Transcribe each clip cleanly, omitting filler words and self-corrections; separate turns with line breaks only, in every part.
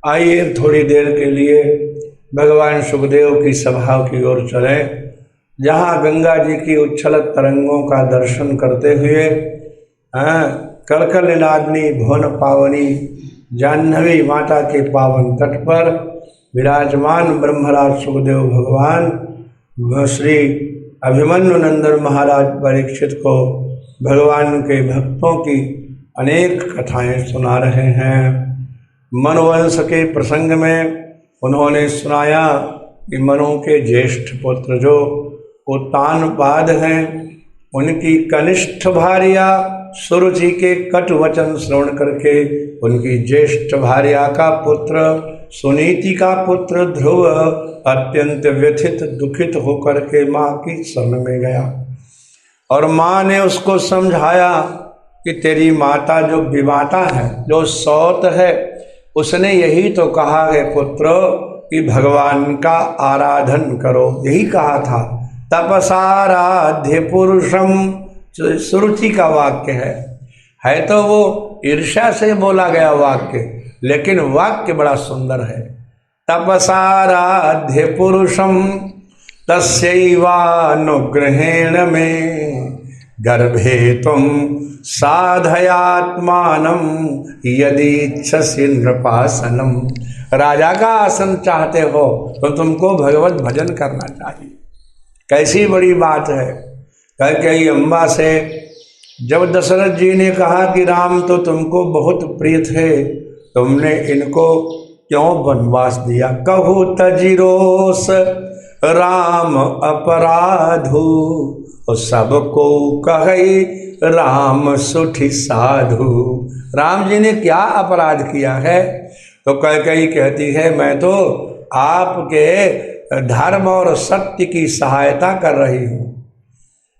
आइए थोड़ी देर के लिए भगवान सुखदेव की सभा की ओर चलें, जहाँ गंगा जी की उच्छल तरंगों का दर्शन करते हुए कलकल निनादनी भुवन पावनी जाह्नवी माता के पावन तट पर विराजमान ब्रह्मराज सुखदेव भगवान श्री अभिमन्यु नंदन महाराज परीक्षित को भगवान के भक्तों की अनेक कथाएं सुना रहे हैं। मनोवंश के प्रसंग में उन्होंने सुनाया कि मनु के ज्येष्ठ पुत्र जो उत्तानपाद हैं, उनकी कनिष्ठ भार्या सुरुचि के कटु वचन श्रवण करके उनकी ज्येष्ठ भार्या का पुत्र सुनीति का पुत्र ध्रुव अत्यंत व्यथित दुखित होकर के माँ की शरण में गया और माँ ने उसको समझाया कि तेरी माता जो विमाता है, जो सौत है, उसने यही तो कहा है पुत्र कि भगवान का आराधन करो, यही कहा था। तपसाराध्य पुरुषम सुरुचि का वाक्य है तो वो ईर्ष्या से बोला गया वाक्य, लेकिन वाक्य बड़ा सुंदर है। तपसाराध्य पुरुषम तस्यैवानुग्रहेण में गर्भे तुम साधयात्मानम यदि इच्छसि नृपासनम। राजा का आसन चाहते हो तो तुमको भगवत भजन करना चाहिए। कैसी बड़ी बात है। कैकेयी अम्बा से जब दशरथ जी ने कहा कि राम तो तुमको बहुत प्रिय थे, तुमने इनको क्यों वनवास दिया? कहु तजिरोस राम अपराधु, सबको कहे राम सुठी साधु। राम जी ने क्या अपराध किया है? तो कैकेयी कहती है मैं तो आपके धर्म और सत्य की सहायता कर रही हूँ,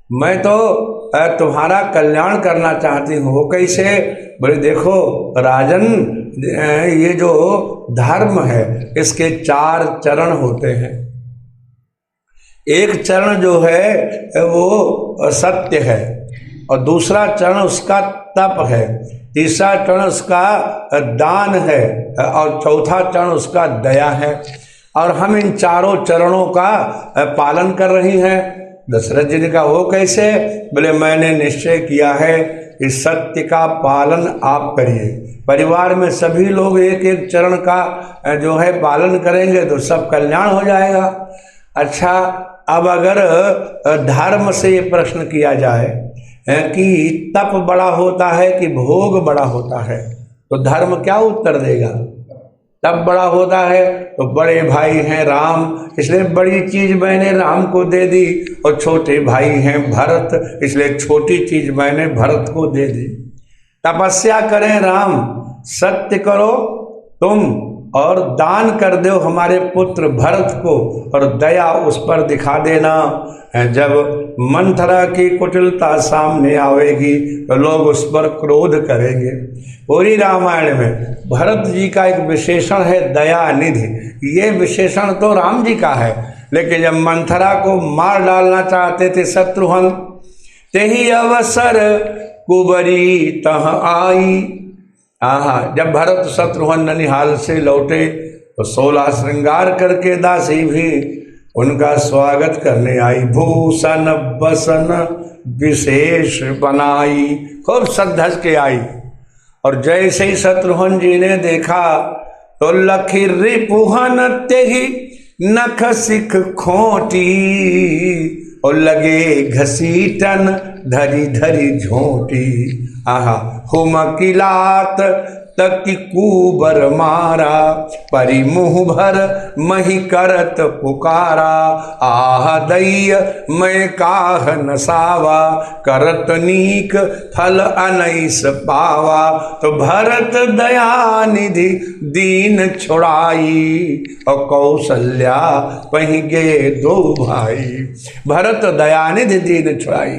मैं तो तुम्हारा कल्याण करना चाहती हूँ। वो कैसे? बोले देखो राजन, ये जो धर्म है इसके 4 चरण होते हैं। एक चरण जो है वो सत्य है, और दूसरा चरण उसका तप है, तीसरा चरण उसका दान है, और चौथा चरण उसका दया है। और हम इन 4 चरणों का पालन कर रही हैं। दशरथ जी ने कहा वो कैसे? बोले मैंने निश्चय किया है कि सत्य का पालन आप करिए। परिवार में सभी लोग एक एक चरण का जो है पालन करेंगे तो सब कल्याण हो जाएगा। अच्छा, अब अगर धर्म से ये प्रश्न किया जाए कि तप बड़ा होता है कि भोग बड़ा होता है, तो धर्म क्या उत्तर देगा? तप बड़ा होता है तो बड़े भाई हैं राम, इसलिए बड़ी चीज मैंने राम को दे दी, और छोटे भाई हैं भरत, इसलिए छोटी चीज मैंने भरत को दे दी। तपस्या करें राम, सत्य करो तुम, और दान कर दो हमारे पुत्र भरत को, और दया उस पर दिखा देना। जब मंथरा की कुटिलता सामने आवेगी तो लोग उस पर क्रोध करेंगे। पूरी रामायण में भरत जी का एक विशेषण है दया निधि। ये विशेषण तो राम जी का है, लेकिन जब मंथरा को मार डालना चाहते थे शत्रुघ्न, तेही अवसर कुबरी तह आई। जब भरत शत्रुघ्न ननिहाल से लौटे तो 16 श्रृंगार करके दासी भी उनका स्वागत करने आई। भूषण बसन विशेष बनाई, खूब सज के आई। और जैसे ही शत्रुघ्न जी ने देखा तो लखी रिपुहन तेहि नख सिख खोटी, और लगे घसीटन धरी धरी झोंटी। हुम किलात तकी कुबर मारा, परि मुँह भर मही करत पुकारा। आह दैय मैं काह नसावा, करत नीक फल अनैस पावा। तो भरत दया निधि दीन छुड़ाई, और कौशल्या पही गे 2 भाई। भरत दयानिधि दीन छुड़ाई।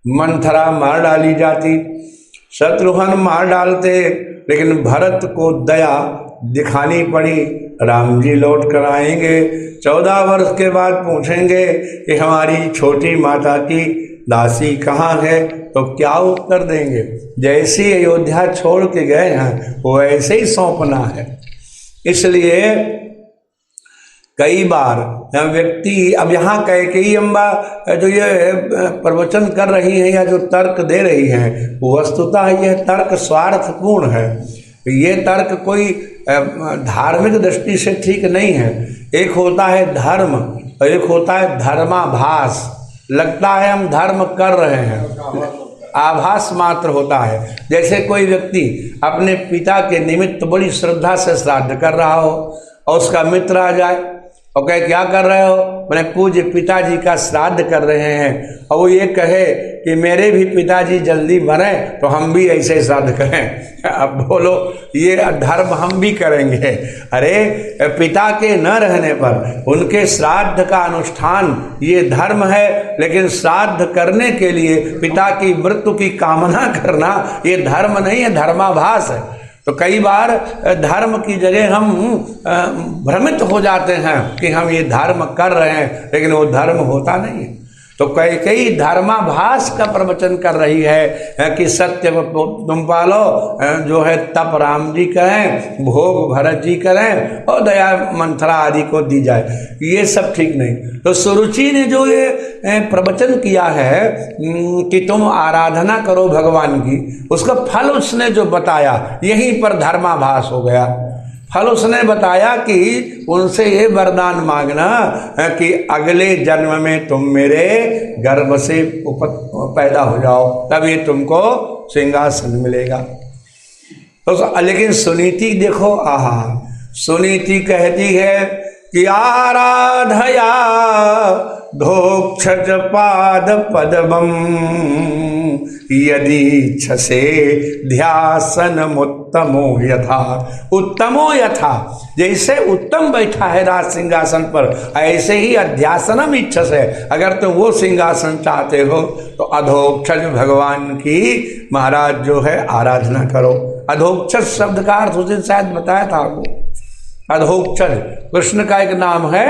मंथरा मार डाली जाती, शत्रुघ्न मार डालते, लेकिन भरत को दया दिखानी पड़ी। राम जी लौट कर आएंगे, 14 वर्ष के बाद पूछेंगे कि हमारी छोटी माता की दासी कहाँ है, तो क्या उत्तर देंगे? जैसी अयोध्या छोड़ के गए हैं वो ऐसे ही सौंपना है। इसलिए कई बार व्यक्ति, अब यहाँ कैकेयी अम्बा जो ये प्रवचन कर रही हैं या जो तर्क दे रही हैं, वस्तुतः यह तर्क स्वार्थपूर्ण है। ये तर्क कोई धार्मिक दृष्टि से ठीक नहीं है। एक होता है धर्म और एक होता है धर्माभास। लगता है हम धर्म कर रहे हैं, आभास मात्र होता है। जैसे कोई व्यक्ति अपने पिता के निमित्त बड़ी श्रद्धा से श्राद्ध कर रहा हो और उसका मित्र आ जाए और कहे क्या कर रहे हो, मैंने पूज्य पिताजी का श्राद्ध कर रहे हैं, और वो ये कहे कि मेरे भी पिताजी जल्दी बने तो हम भी ऐसे श्राद्ध करें। अब बोलो ये धर्म हम भी करेंगे? अरे पिता के न रहने पर उनके श्राद्ध का अनुष्ठान ये धर्म है, लेकिन श्राद्ध करने के लिए पिता की मृत्यु की कामना करना ये धर्म नहीं है, धर्माभास है। तो कई बार धर्म की जगह हम भ्रमित हो जाते हैं कि हम ये धर्म कर रहे हैं, लेकिन वो धर्म होता नहीं है। तो कई धर्माभास का प्रवचन कर रही है कि सत्य तुम पालो, जो है तप राम जी करें, भोग भरत जी करें और दया मंथरा आदि को दी जाए, ये सब ठीक नहीं। तो सुरुचि ने जो ये प्रवचन किया है कि तुम आराधना करो भगवान की, उसका फल उसने जो बताया यहीं पर धर्माभास हो गया। फल उसने बताया कि उनसे ये वरदान मांगना कि अगले जन्म में तुम मेरे गर्भ से पैदा हो जाओ, तब ये तुमको सिंहासन मिलेगा। तो लेकिन सुनीति देखो, आहा, सुनीति कहती है कि आराधया धोक्षज पाद पद्मं यदि छसे ध्यासनमुत्तमो यथा। उत्तमो यथा, जैसे उत्तम बैठा है राज सिंहासन पर, ऐसे ही अध्यासनम इच्छसे, अगर तुम वो सिंहासन चाहते हो तो अधोक्षज भगवान की महाराज जो है आराधना करो। अधोक्षज शब्द का अर्थ उस दिन शायद बताया था आपको। अधोक्षज कृष्ण का एक नाम है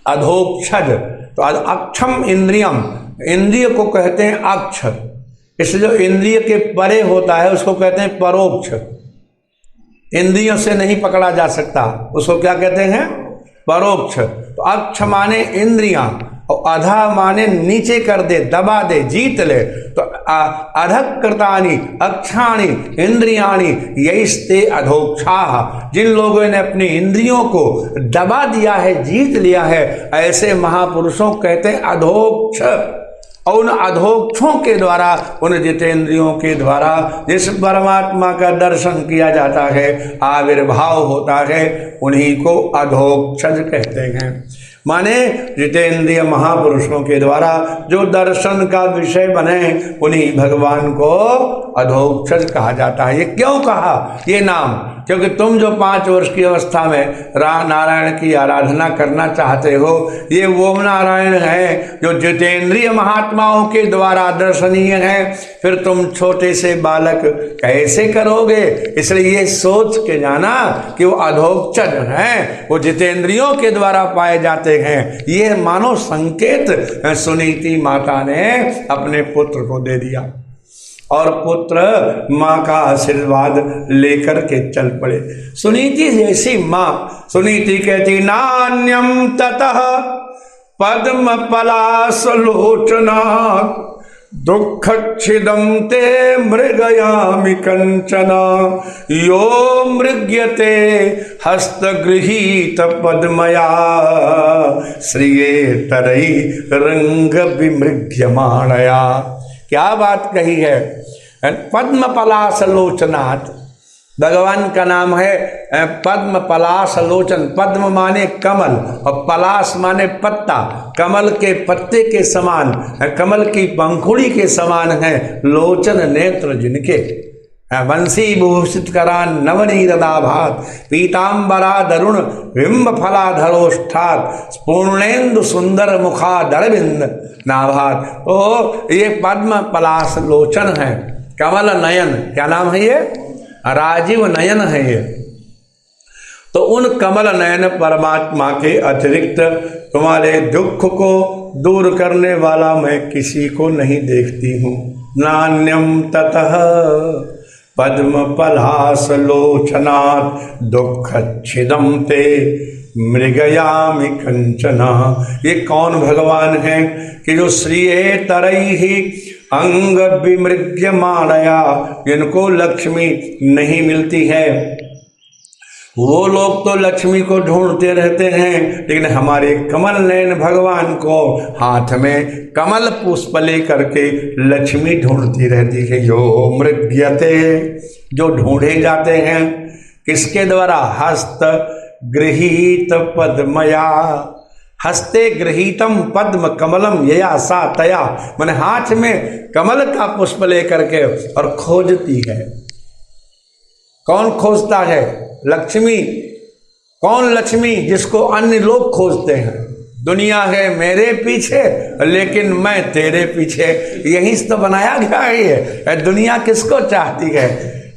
अधोक्षज। तो अक्षम इंद्रियम, इंद्रिय को कहते हैं अक्ष, इसलिए जो इंद्रिय के परे होता है उसको कहते हैं परोक्ष। इंद्रियों से नहीं पकड़ा जा सकता, उसको क्या कहते हैं? परोक्ष। तो अक्ष माने इंद्रियां और अधा माने नीचे कर दे, दबा दे, जीत ले। तो अधक कृतानि अक्षाणि इंद्रियाणि यैस्ते अधोक्षाः, जिन लोगों ने अपनी इंद्रियों को दबा दिया है, जीत लिया है, ऐसे महापुरुषों कहते हैं अधोक्ष। और उन अधोक्षों के द्वारा, उन जितेंद्रियों के द्वारा जिस परमात्मा का दर्शन किया जाता है, आविर्भाव होता है, उन्हीं को अधोक्षज कहते हैं। माने जितेंद्रिय महापुरुषों के द्वारा जो दर्शन का विषय बने, उन्हीं भगवान को अधोक्षज कहा जाता है। ये क्यों कहा ये नाम? क्योंकि तुम जो 5 वर्ष की अवस्था में नारायण की आराधना करना चाहते हो, ये वो नारायण है जो जितेंद्रिय महात्माओं के द्वारा दर्शनीय है। फिर तुम छोटे से बालक कैसे करोगे? इसलिए ये सोच के जाना कि वो अधोक्षज हैं, वो जितेंद्रियों के द्वारा पाए जाते हैं। ये मानो संकेत सुनीति माता ने अपने पुत्र को दे दिया, और पुत्र माँ का आशीर्वाद लेकर के चल पड़े। सुनीति जैसी माँ, सुनीति कहती नान्यम ततः पद्म पलासलोचनात् दुःखच्छिदं ते मृगयामि कंचना यो मृग्यते हस्तगृहीत पद्मया श्रिये तरई रंग विमृग्यमाणया। क्या बात कही है! पद्म पलासलोचनात्, भगवान का नाम है पद्म पलासलोचन। पद्म माने कमल और पलास माने पत्ता, कमल के पत्ते के समान, कमल की पंखुड़ी के समान है लोचन नेत्र जिनके। वंशी भूषित करान नवनीरदाभात पीतांबरा दरुण बिंब फलाधरोष्ठात पूर्णेन्दु सुंदर मुखादरविंद नाभात। तो ये पद्म पलास लोचन है, कमल नयन। क्या नाम है ये? राजीव नयन है ये। तो उन कमल नयन परमात्मा के अतिरिक्त तुम्हारे दुख को दूर करने वाला मैं किसी को नहीं देखती हूँ। नान्यम ततः पद्म पलास लोचनात् दुःखच्छिदं ते मृगयामि कंचना। ये कौन भगवान है कि जो श्रिये तरैहि अंग विमृग्यमाणया, जिनको लक्ष्मी नहीं मिलती है वो लोग तो लक्ष्मी को ढूंढते रहते हैं, लेकिन हमारे कमल नयन भगवान को हाथ में कमल पुष्प लेकर के लक्ष्मी ढूंढती रहती है। जो मृग्यते, जो ढूंढे जाते हैं किसके द्वारा? हस्त गृहीत पद्मया, हस्ते गृहीतम पद्म कमलम यया सा तया, मैंने हाथ में कमल का पुष्प लेकर के और खोजती है। कौन खोजता है? लक्ष्मी। कौन लक्ष्मी? जिसको अन्य लोग खोजते हैं। दुनिया है मेरे पीछे लेकिन मैं तेरे पीछे, यही तो बनाया गया है ये। दुनिया किसको चाहती है?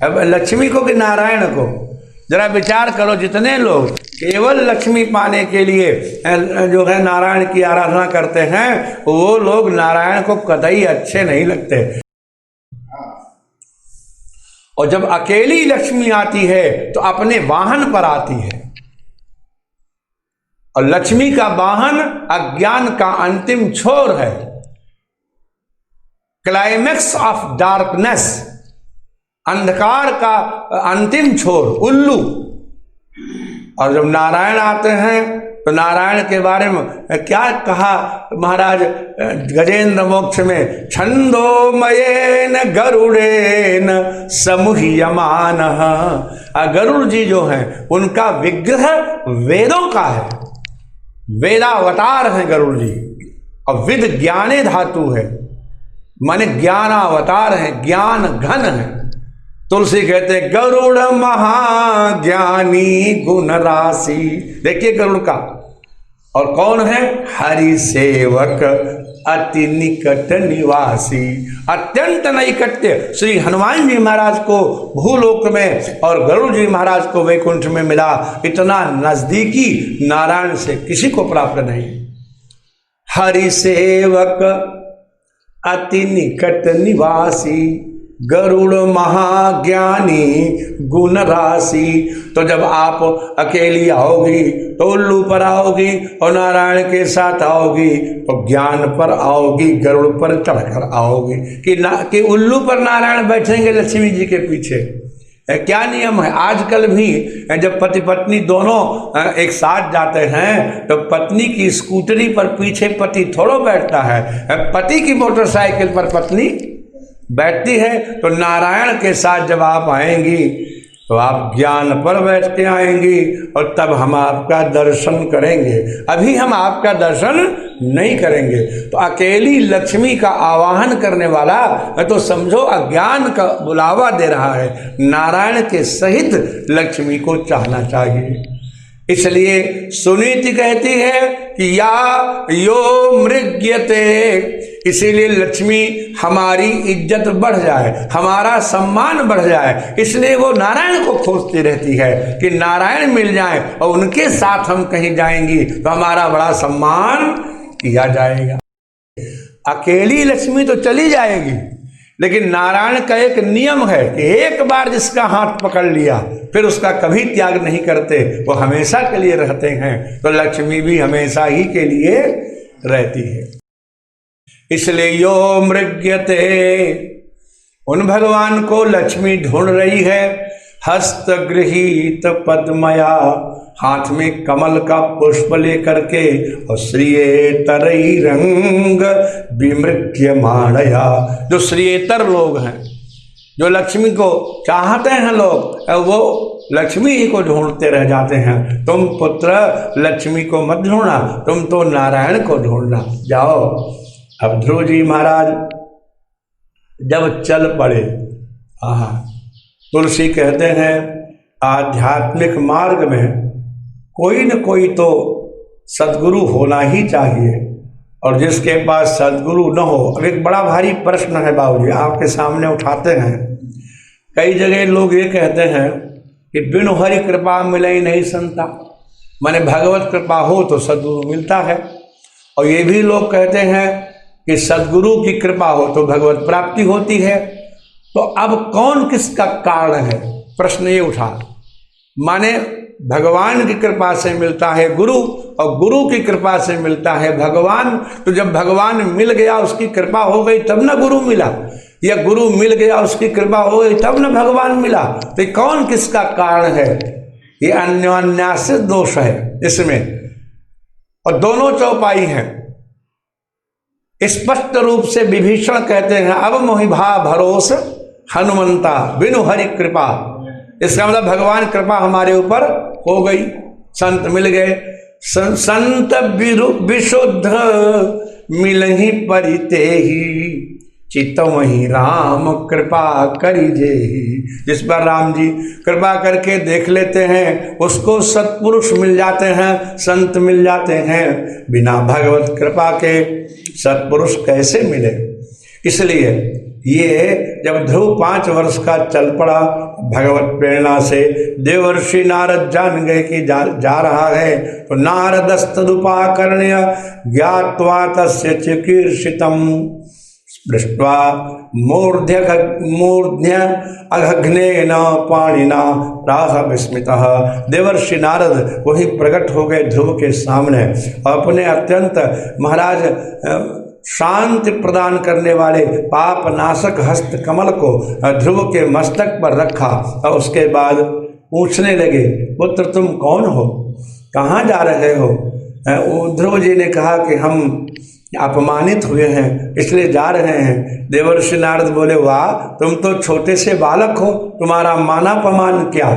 अब लक्ष्मी को कि नारायण को? जरा विचार करो, जितने लोग केवल लक्ष्मी पाने के लिए जो है नारायण की आराधना करते हैं वो लोग नारायण को कतई अच्छे नहीं लगते। और जब अकेली लक्ष्मी आती है तो अपने वाहन पर आती है, और लक्ष्मी का वाहन अज्ञान का अंतिम छोर है, क्लाइमेक्स ऑफ डार्कनेस, अंधकार का अंतिम छोर, उल्लू। और जब नारायण आते हैं तो नारायण के बारे में क्या कहा महाराज गजेंद्र मोक्ष में? छंदोमयेन गरुड़ेन समुह्यमान। गरुड़ जी जो हैं उनका विग्रह वेदों का है, वेदावतार है गरुड़ जी, और विद ज्ञाने धातु है, माने ज्ञानावतार है, ज्ञान घन है। तुलसी कहते गरुड़ महाज्ञानी गुण राशि। देखिए गरुड़ का। और कौन है? हरि सेवक अति निकट निवासी। अत्यंत नैकट्य श्री हनुमान जी महाराज को भूलोक में और गरुड़ जी महाराज को वैकुंठ में मिला। इतना नजदीकी नारायण से किसी को प्राप्त नहीं। हरि सेवक अति निकट निवासी, गरुड़ महाज्ञानी गुण राशि। तो जब आप अकेली आओगी तो उल्लू पर आओगी, और नारायण के साथ आओगी तो ज्ञान पर आओगी, गरुड़ पर चढ़कर आओगी। कि उल्लू पर नारायण बैठेंगे लक्ष्मी जी के पीछे। क्या नियम है? आजकल भी जब पति पत्नी दोनों एक साथ जाते हैं तो पत्नी की स्कूटरी पर पीछे पति थोड़ा बैठता है, पति की मोटरसाइकिल पर पत्नी बैठती है। तो नारायण के साथ जब आप आएंगी तो आप ज्ञान पर बैठ के आएंगी, और तब हम आपका दर्शन करेंगे। अभी हम आपका दर्शन नहीं करेंगे। तो अकेली लक्ष्मी का आवाहन करने वाला तो समझो अज्ञान का बुलावा दे रहा है। नारायण के सहित लक्ष्मी को चाहना चाहिए। इसलिए सुनीति कहती है कि या यो मृग्यते, इसीलिए लक्ष्मी हमारी इज्जत बढ़ जाए, हमारा सम्मान बढ़ जाए, इसलिए वो नारायण को खोजती रहती है कि नारायण मिल जाए और उनके साथ हम कहीं जाएंगी तो हमारा बड़ा सम्मान किया जाएगा। अकेली लक्ष्मी तो चली जाएगी, लेकिन नारायण का एक नियम है कि एक बार जिसका हाथ पकड़ लिया फिर उसका कभी त्याग नहीं करते, वो हमेशा के लिए रहते हैं। तो लक्ष्मी भी हमेशा ही के लिए रहती है। इसलिए यो मृग्यते, उन भगवान को लक्ष्मी ढूंढ रही है। हस्त गृहीत पद्मया, हाथ में कमल का पुष्प लेकर के, और श्रियेतर रंग विमृग्यमाणया, जो श्रियेतर लोग हैं, जो लक्ष्मी को चाहते हैं लोग, वो लक्ष्मी ही को ढूंढते रह जाते हैं। तुम पुत्र लक्ष्मी को मत ढूंढना, तुम तो नारायण को ढूंढना। जाओ। अब ध्रुव जी महाराज जब चल पड़े, तुलसी कहते हैं आध्यात्मिक मार्ग में कोई न कोई तो सद्गुरु होना ही चाहिए, और जिसके पास सद्गुरु न हो। अब एक बड़ा भारी प्रश्न है बाबूजी, आपके सामने उठाते हैं। कई जगह लोग ये कहते हैं कि बिनु हरि कृपा मिले नहीं संता, माने भगवत कृपा हो तो सद्गुरु मिलता है। और ये भी लोग कहते हैं कि सद्गुरु की कृपा हो तो भगवत प्राप्ति होती है। तो अब कौन किसका कारण है, प्रश्न ये उठा। माने भगवान की कृपा से मिलता है गुरु, और गुरु की कृपा से मिलता है भगवान। तो जब भगवान मिल गया, उसकी कृपा हो गई, तब ना गुरु मिला, या गुरु मिल गया, उसकी कृपा हो गई, तब ना भगवान मिला। तो कौन किसका कारण है? ये अन्योन्याश्रित दोष है इसमें, और दोनों चौपाई हैं। स्पष्ट रूप से विभीषण कहते हैं, अब मोहि भा भरोस हनुमंता बिनु हरि कृपा। इसका मतलब भगवान कृपा हमारे ऊपर हो गई, संत मिल गए। संत विशुद्ध मिलहि परिते ही, चितमहि राम कृपा करिजे। जिस पर राम जी कृपा करके देख लेते हैं, उसको सत्पुरुष मिल जाते हैं, संत मिल जाते हैं। बिना भगवत कृपा के सत्पुरुष कैसे मिले? इसलिए ये जब ध्रुव 5 वर्ष का चल पड़ा, भगवत प्रेरणा से देवर्षि नारद जान गए कि जा रहा है, तो नारदस्तदुपाकर्ण्य ज्ञात्वा तस्य चिकीर्षितम् दृष्ट्वा मूर्ध्य अघग्नेन पाणिना राह विस्मितः। देवर्षि नारद वही प्रकट हो गए ध्रुव के सामने, अपने अत्यंत महाराज शांति प्रदान करने वाले पाप नाशक हस्त कमल को ध्रुव के मस्तक पर रखा, और उसके बाद पूछने लगे, पुत्र तुम कौन हो, कहाँ जा रहे हो? ध्रुव जी ने कहा कि हम अपमानित हुए हैं, इसलिए जा रहे हैं। देवर्षि नारद बोले, वाह, तुम तो छोटे से बालक हो, तुम्हारा मानापमान क्या?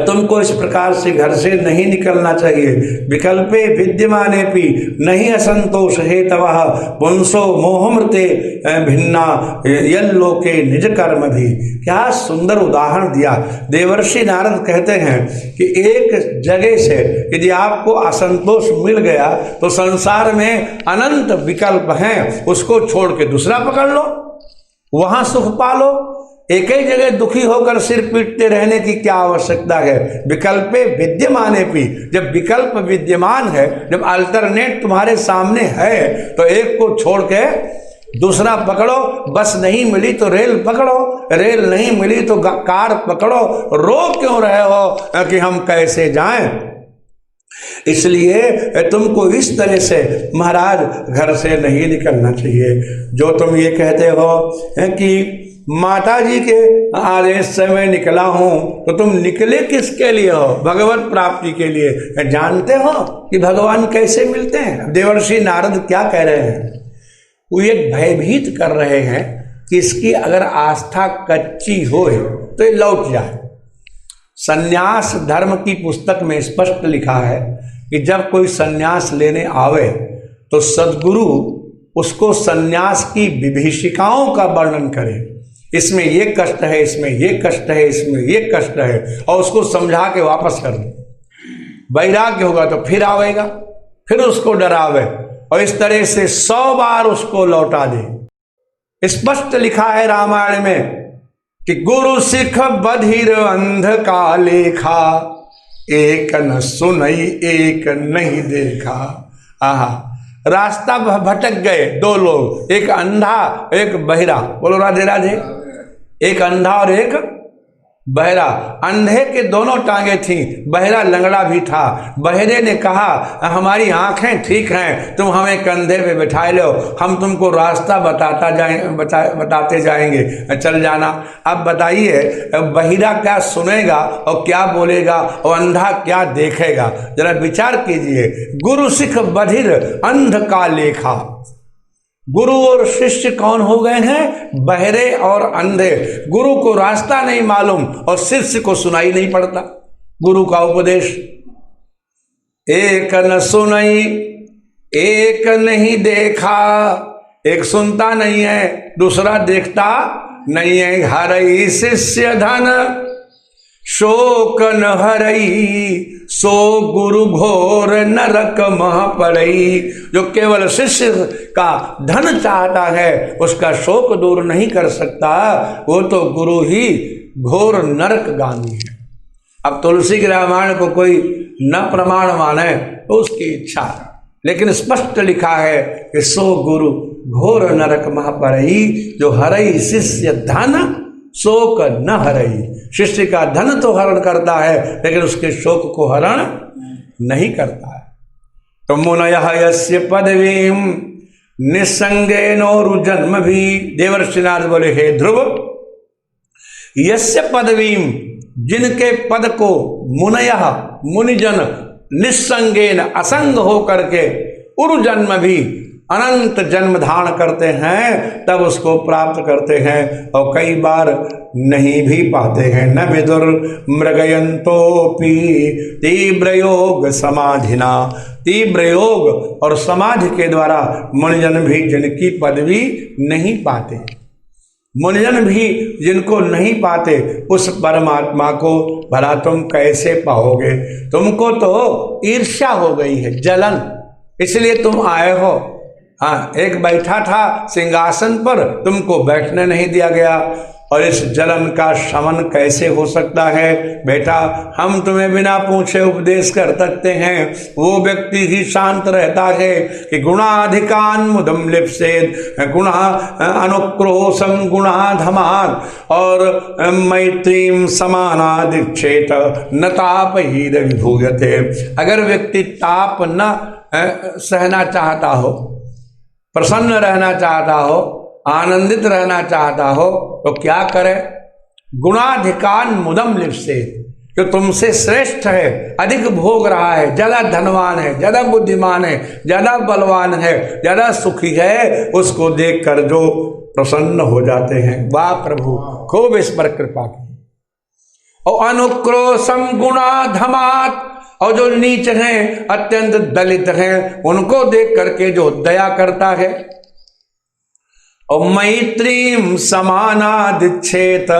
तुमको इस प्रकार से घर से नहीं निकलना चाहिए। विकल्पे विद्यमाने भी नहीं असंतोष हेतवः पुंसो मोहमृते भिन्ना यल्लोके निज कर्म भी। क्या सुंदर उदाहरण दिया। देवर्षि नारद कहते हैं कि एक जगह से यदि आपको असंतोष मिल गया तो संसार में अनंत विकल्प हैं, उसको छोड़ के दूसरा पकड़ लो, वहां सुख पालो। एक ही जगह दुखी होकर सिर पीटते रहने की क्या आवश्यकता है? विकल्पे विद्यमाने भी, जब विकल्प विद्यमान है, जब अल्टरनेट तुम्हारे सामने है, तो एक को छोड़ के दूसरा पकड़ो। बस नहीं मिली तो रेल पकड़ो, रेल नहीं मिली तो कार पकड़ो। रो क्यों रहे हो कि हम कैसे जाएं? इसलिए तुमको इस तरह से महाराज घर से नहीं निकलना चाहिए। जो तुम ये कहते हो कि माता जी के आदेश से मैं निकला हूं, तो तुम निकले किसके लिए हो? भगवत प्राप्ति के लिए। जानते हो कि भगवान कैसे मिलते हैं? देवर्षि नारद क्या कह रहे हैं? वो ये भयभीत कर रहे हैं कि इसकी अगर आस्था कच्ची हो तो ये लौट जाए। संन्यास धर्म की पुस्तक में स्पष्ट लिखा है कि जब कोई संन्यास लेने आवे तो सद्गुरु उसको संन्यास की विभीषिकाओं का वर्णन करे। इसमें ये कष्ट है, इसमें ये कष्ट है, इसमें ये कष्ट है, और उसको समझा के वापस कर दे। वैराग्य होगा तो फिर आवेगा, फिर उसको डरावे, और इस तरह से 100 बार उसको लौटा दे। स्पष्ट लिखा है रामायण में कि गुरु सिख बधिर अंध का लेखा, एक न सुनई एक नहीं देखा। आहा, रास्ता भटक गए 2 लोग, एक अंधा एक बहिरा। बोलो राधे राधे। एक अंधा और एक बहरा। अंधे के दोनों टांगे थी, बहरा लंगड़ा भी था। बहरे ने कहा, हमारी आंखें ठीक हैं, तुम हमें कंधे पे बिठाए लो, हम तुमको रास्ता बताते जाएंगे, चल जाना। अब बताइए, बहिरा क्या सुनेगा और क्या बोलेगा, और अंधा क्या देखेगा? जरा विचार कीजिए। गुरु सिख बधिर अंध का लेखा। गुरु और शिष्य कौन हो गए हैं? बहरे और अंधे। गुरु को रास्ता नहीं मालूम और शिष्य को सुनाई नहीं पड़ता गुरु का उपदेश। एक न सुनई एक नहीं देखा, एक सुनता नहीं है, दूसरा देखता नहीं है। हरई शिष्य धन शोक न हरई, सो गुरु घोर नरक मह पड़ई। जो केवल शिष्य का धन चाहता है, उसका शोक दूर नहीं कर सकता, वो तो गुरु ही घोर नरकगामी है। अब तुलसी के रामायण को कोई न प्रमाण माने तो उसकी इच्छा, लेकिन स्पष्ट लिखा है कि सो गुरु घोर नरक मह परई, जो हरई शिष्य धन शोक न हरई। शिष्य का धन तो हरण करता है लेकिन उसके शोक को हरण नहीं करता है। तो मुनयः यस्य पदवीं निस्संगेनो जन्म भी। देवर्षि नारद बोले, हे ध्रुव, यस्य पदवीं, जिनके पद को मुनयः मुनिजन निस्संगेन असंग हो करके उरु जन्म भी अनंत जन्म धारण करते हैं, तब उसको प्राप्त करते हैं और कई बार नहीं भी पाते हैं। न विदुर मृगयंतोपि तीव्र योग समाधिना। तीव्र योग और समाधि के द्वारा मुनिजन भी जिनकी पदवी नहीं पाते, मुनिजन भी जिनको नहीं पाते, उस परमात्मा को भला तुम कैसे पाओगे? तुमको तो ईर्ष्या हो गई है, जलन, इसलिए तुम आए हो। हाँ, एक बैठा था सिंहासन पर, तुमको बैठने नहीं दिया गया, और इस जलन का शमन कैसे हो सकता है? बेटा, हम तुम्हें बिना पूछे उपदेश कर सकते हैं। वो व्यक्ति ही शांत रहता है कि गुणाधिकान मुदम लिप्सेत, गुणा अनुक्रोशं गुणाधमात्, और मैत्रीम समानादिच्छेत न ताप ही विभूयते। अगर व्यक्ति ताप न सहना चाहता हो, प्रसन्न रहना चाहता हो, आनंदित रहना चाहता हो, तो क्या करे? गुणाधिकान मुदम लिप्सेत, जो तुमसे श्रेष्ठ है, अधिक भोग रहा है, ज्यादा धनवान है, ज्यादा बुद्धिमान है, ज्यादा बलवान है, ज्यादा सुखी है, उसको देखकर जो प्रसन्न हो जाते हैं। वाह प्रभु, खूब इस पर कृपा की। और अनुक्रोशम गुणाधमात्, और जो नीच हैं, अत्यंत दलित हैं, उनको देख करके जो दया करता है। और मैत्रीम समानादिच्छेत,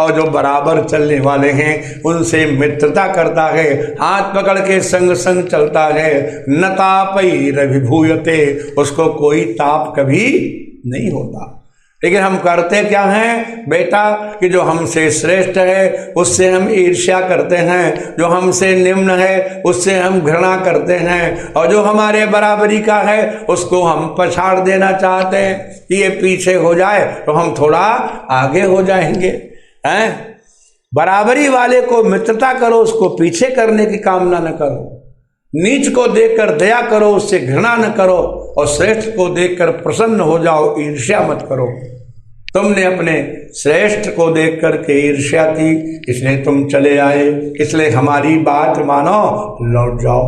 और जो बराबर चलने वाले हैं उनसे मित्रता करता है, हाथ पकड़ के संग संग चलता है। न तापैरभिभूयते, उसको कोई ताप कभी नहीं होता। लेकिन हम करते क्या हैं बेटा, कि जो हमसे श्रेष्ठ है उससे हम ईर्ष्या करते हैं, जो हमसे निम्न है उससे हम घृणा करते हैं, और जो हमारे बराबरी का है उसको हम पछाड़ देना चाहते हैं कि ये पीछे हो जाए तो हम थोड़ा आगे हो जाएंगे। हैं, बराबरी वाले को मित्रता करो, उसको पीछे करने की कामना न करो। नीच को देखकर दया करो, उससे घृणा न करो, और श्रेष्ठ को देखकर प्रसन्न हो जाओ, ईर्ष्या मत करो। तुमने अपने श्रेष्ठ को देख करके ईर्ष्या की, इसलिए तुम चले आए, इसलिए हमारी बात मानो, लौट जाओ।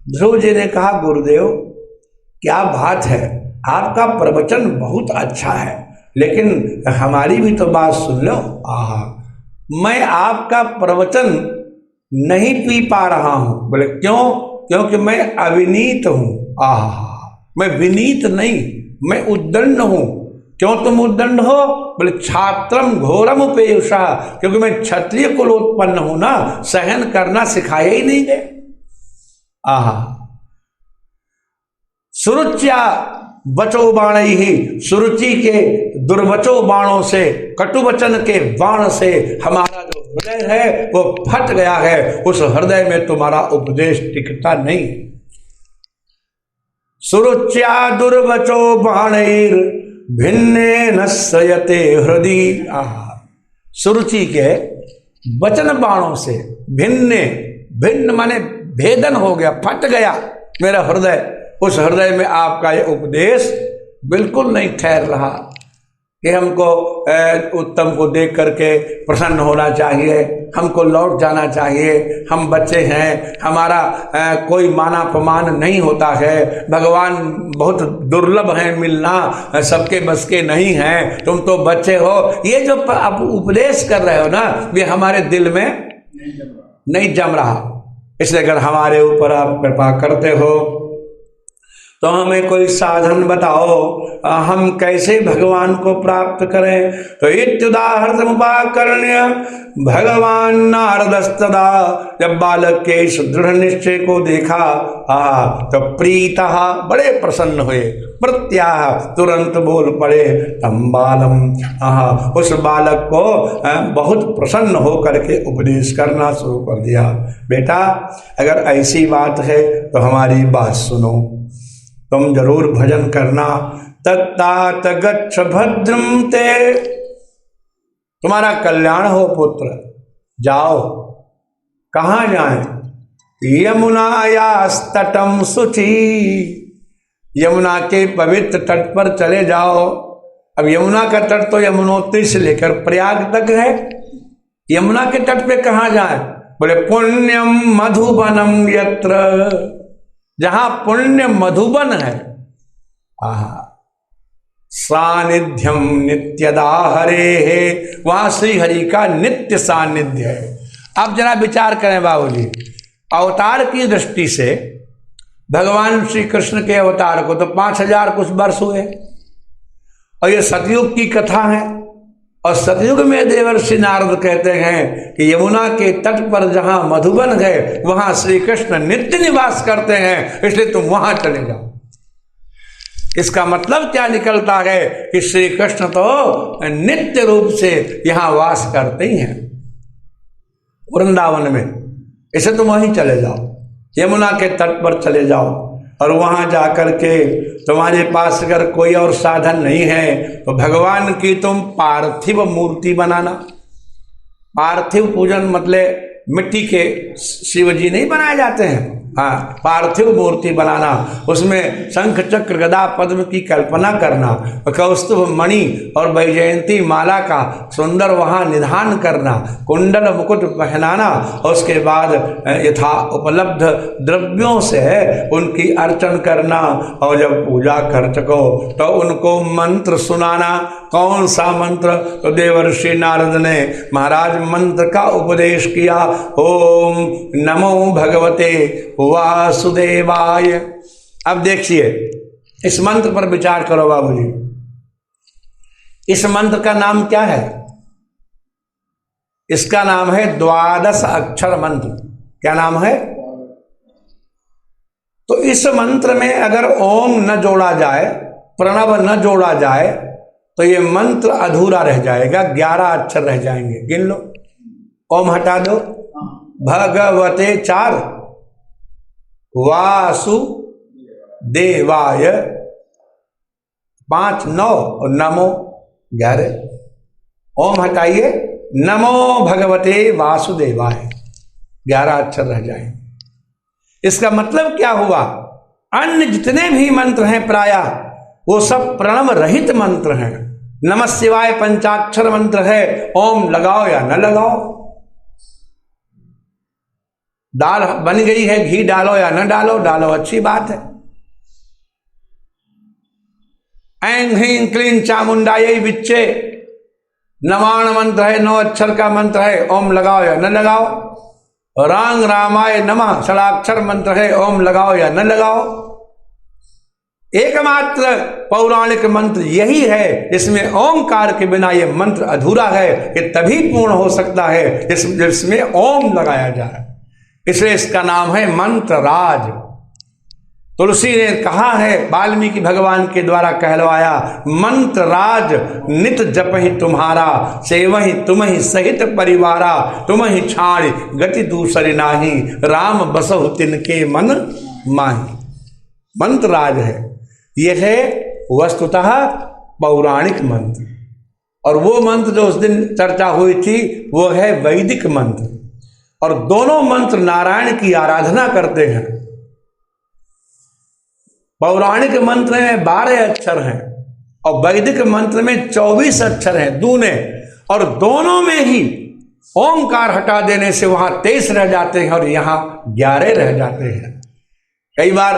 ध्रुव जी ने कहा, गुरुदेव क्या बात है, आपका प्रवचन बहुत अच्छा है, लेकिन हमारी भी तो बात सुन लो। आहा, मैं आपका प्रवचन नहीं पी पा रहा हूं। बोले क्यों? क्योंकि मैं अविनीत हूं। आहा, मैं विनीत नहीं, मैं उद्दंड हूं। क्यों तुम उद्दंड हो? बोले छात्रम घोरम उपेयुषा, क्योंकि मैं क्षत्रिय कुल उत्पन्न हूं ना, सहन करना सिखाया ही नहीं गए। आहा, सुरुच्या बचो बाण ही, सुरुचि के दुर्वचो बाणों से, कटुवचन के बाण से हमारा जो हृदय है वो फट गया है, उस हृदय में तुम्हारा उपदेश टिकता नहीं। सुरुच्या दुर्वचो बाणैर भिन्ने नश्यते हृदय। सुरुचि के वचन बाणों से भिन्न, भिन्न माने भेदन हो गया, फट गया मेरा हृदय। उस हृदय में आपका ये उपदेश बिल्कुल नहीं ठहर रहा कि हमको उत्तम को देख करके प्रसन्न होना चाहिए, हमको लौट जाना चाहिए, हम बच्चे हैं, हमारा कोई मान अपमान नहीं होता है, भगवान बहुत दुर्लभ हैं मिलना, सबके बस के नहीं हैं, तुम तो बच्चे हो। ये जो आप उपदेश कर रहे हो ना, ये हमारे दिल में नहीं जम रहा। इसलिए अगर हमारे ऊपर आप कृपा करते हो तो हमें कोई साधन बताओ, हम कैसे भगवान को प्राप्त करें। तो इत्युदाहृतमुपाकर्ण्य भगवान नारदस्तदा, जब बालक के सुदृढ़ निश्चय को देखा तो प्रीतः, बड़े प्रसन्न हुए, प्रत्याह, तुरंत बोल पड़े, तम बालम, उस बालक को बहुत प्रसन्न हो करके उपदेश करना शुरू कर दिया। बेटा अगर ऐसी बात है तो हमारी बात सुनो, तुम जरूर भजन करना, तत्तात गच्छ भद्रम ते, तुम्हारा कल्याण हो पुत्र, जाओ। कहाँ जाएं? यमुनायास्तटम शुचि, यमुना के पवित्र तट पर चले जाओ। अब यमुना का तट तो यमुनोत्री से लेकर प्रयाग तक है। यमुना के तट पे कहाँ जाएं? बोले पुण्यम मधुबनम यत्र, जहां पुण्य मधुबन है, आहा, सानिध्यम नित्यदा हरे है, वहां श्री हरि का नित्य सानिध्य है। आप जरा विचार करें बाबूजी, अवतार की दृष्टि से भगवान श्री कृष्ण के अवतार को तो 5000 कुछ वर्ष हुए, और ये सतयुग की कथा है। और सतयुग में देवर्षि नारद कहते हैं कि यमुना के तट पर जहां मधुबन है वहां श्री कृष्ण नित्य निवास करते हैं, इसलिए तुम वहां चले जाओ। इसका मतलब क्या निकलता है कि श्री कृष्ण तो नित्य रूप से यहां वास करते ही हैं वृंदावन में, इसे तुम वहीं चले जाओ, यमुना के तट पर चले जाओ। और वहां जाकर के तुम्हारे पास अगर कोई और साधन नहीं है तो भगवान की तुम पार्थिव मूर्ति बनाना। पार्थिव पूजन मतलब मिट्टी के शिव जी नहीं बनाए जाते हैं, हाँ, पार्थिव मूर्ति बनाना, उसमें शंख चक्र गदा पद्म की कल्पना करना, कौस्तुभ मणि और वैजयंती माला का सुंदर वहाँ निधान करना, कुंडल मुकुट पहनाना, और उसके बाद यथा उपलब्ध द्रव्यों से उनकी अर्चन करना। और जब पूजा कर चको तो उनको मंत्र सुनाना। कौन सा मंत्र? तो देवर्षि नारद ने महाराज मंत्र का उपदेश किया, ओम नमो भगवते वासुदेवाय। अब देखिए, इस मंत्र पर विचार करो बाबूजी। इस मंत्र का नाम क्या है? इसका नाम है 12 अक्षर मंत्र। क्या नाम है? तो इस मंत्र में अगर ओम न जोड़ा जाए, प्रणव न जोड़ा जाए, तो ये मंत्र अधूरा रह जाएगा, 11 अक्षर रह जाएंगे। गिन लो, ओम हटा दो, भगवते 4, वासु देवाय 5, 9 और नमो 11। ओम हटाइए, नमो भगवते वासुदेवाय, 11 अक्षर रह जाएंगे। इसका मतलब क्या हुआ? अन्य जितने भी मंत्र हैं प्रायः वो सब प्रणव रहित मंत्र हैं। नमः शिवाय पंचाक्षर मंत्र है, ओम लगाओ या न लगाओ, दाल बन गई है, घी डालो या न डालो, डालो, अच्छी बात है। ऐं ह्रीं क्लीं चामुंडायै विच्चे नवाण मंत्र है, 9 अक्षर का मंत्र है, ओम लगाओ या न लगाओ। रांग रामाय नमः षडाक्षर मंत्र है, ओम लगाओ या न लगाओ। एकमात्र पौराणिक मंत्र यही है जिसमें ओंकार के बिना यह मंत्र अधूरा है। ये तभी पूर्ण हो सकता है जिसमें ओम लगाया जाए, इसलिए इसका नाम है मंत्र राज। तुलसी ने कहा है, वाल्मीकि भगवान के द्वारा कहलवाया, मंत्र राज नित जपहि तुम्हारा, सेवहि तुम्हि सहित परिवारा, तुम्हि छाड़ गति दूसरी नाही, राम बसहु तिनके मन माही। मंत्र राज है, यह है वस्तुतः पौराणिक मंत्र। और वो मंत्र जो उस दिन चर्चा हुई थी वो है वैदिक मंत्र, और दोनों मंत्र नारायण की आराधना करते हैं। पौराणिक मंत्र में 12 अक्षर हैं और वैदिक मंत्र में 24 अक्षर हैं दूने, और दोनों में ही ओंकार हटा देने से वहां 23 रह जाते हैं और यहां 11 रह जाते हैं। कई बार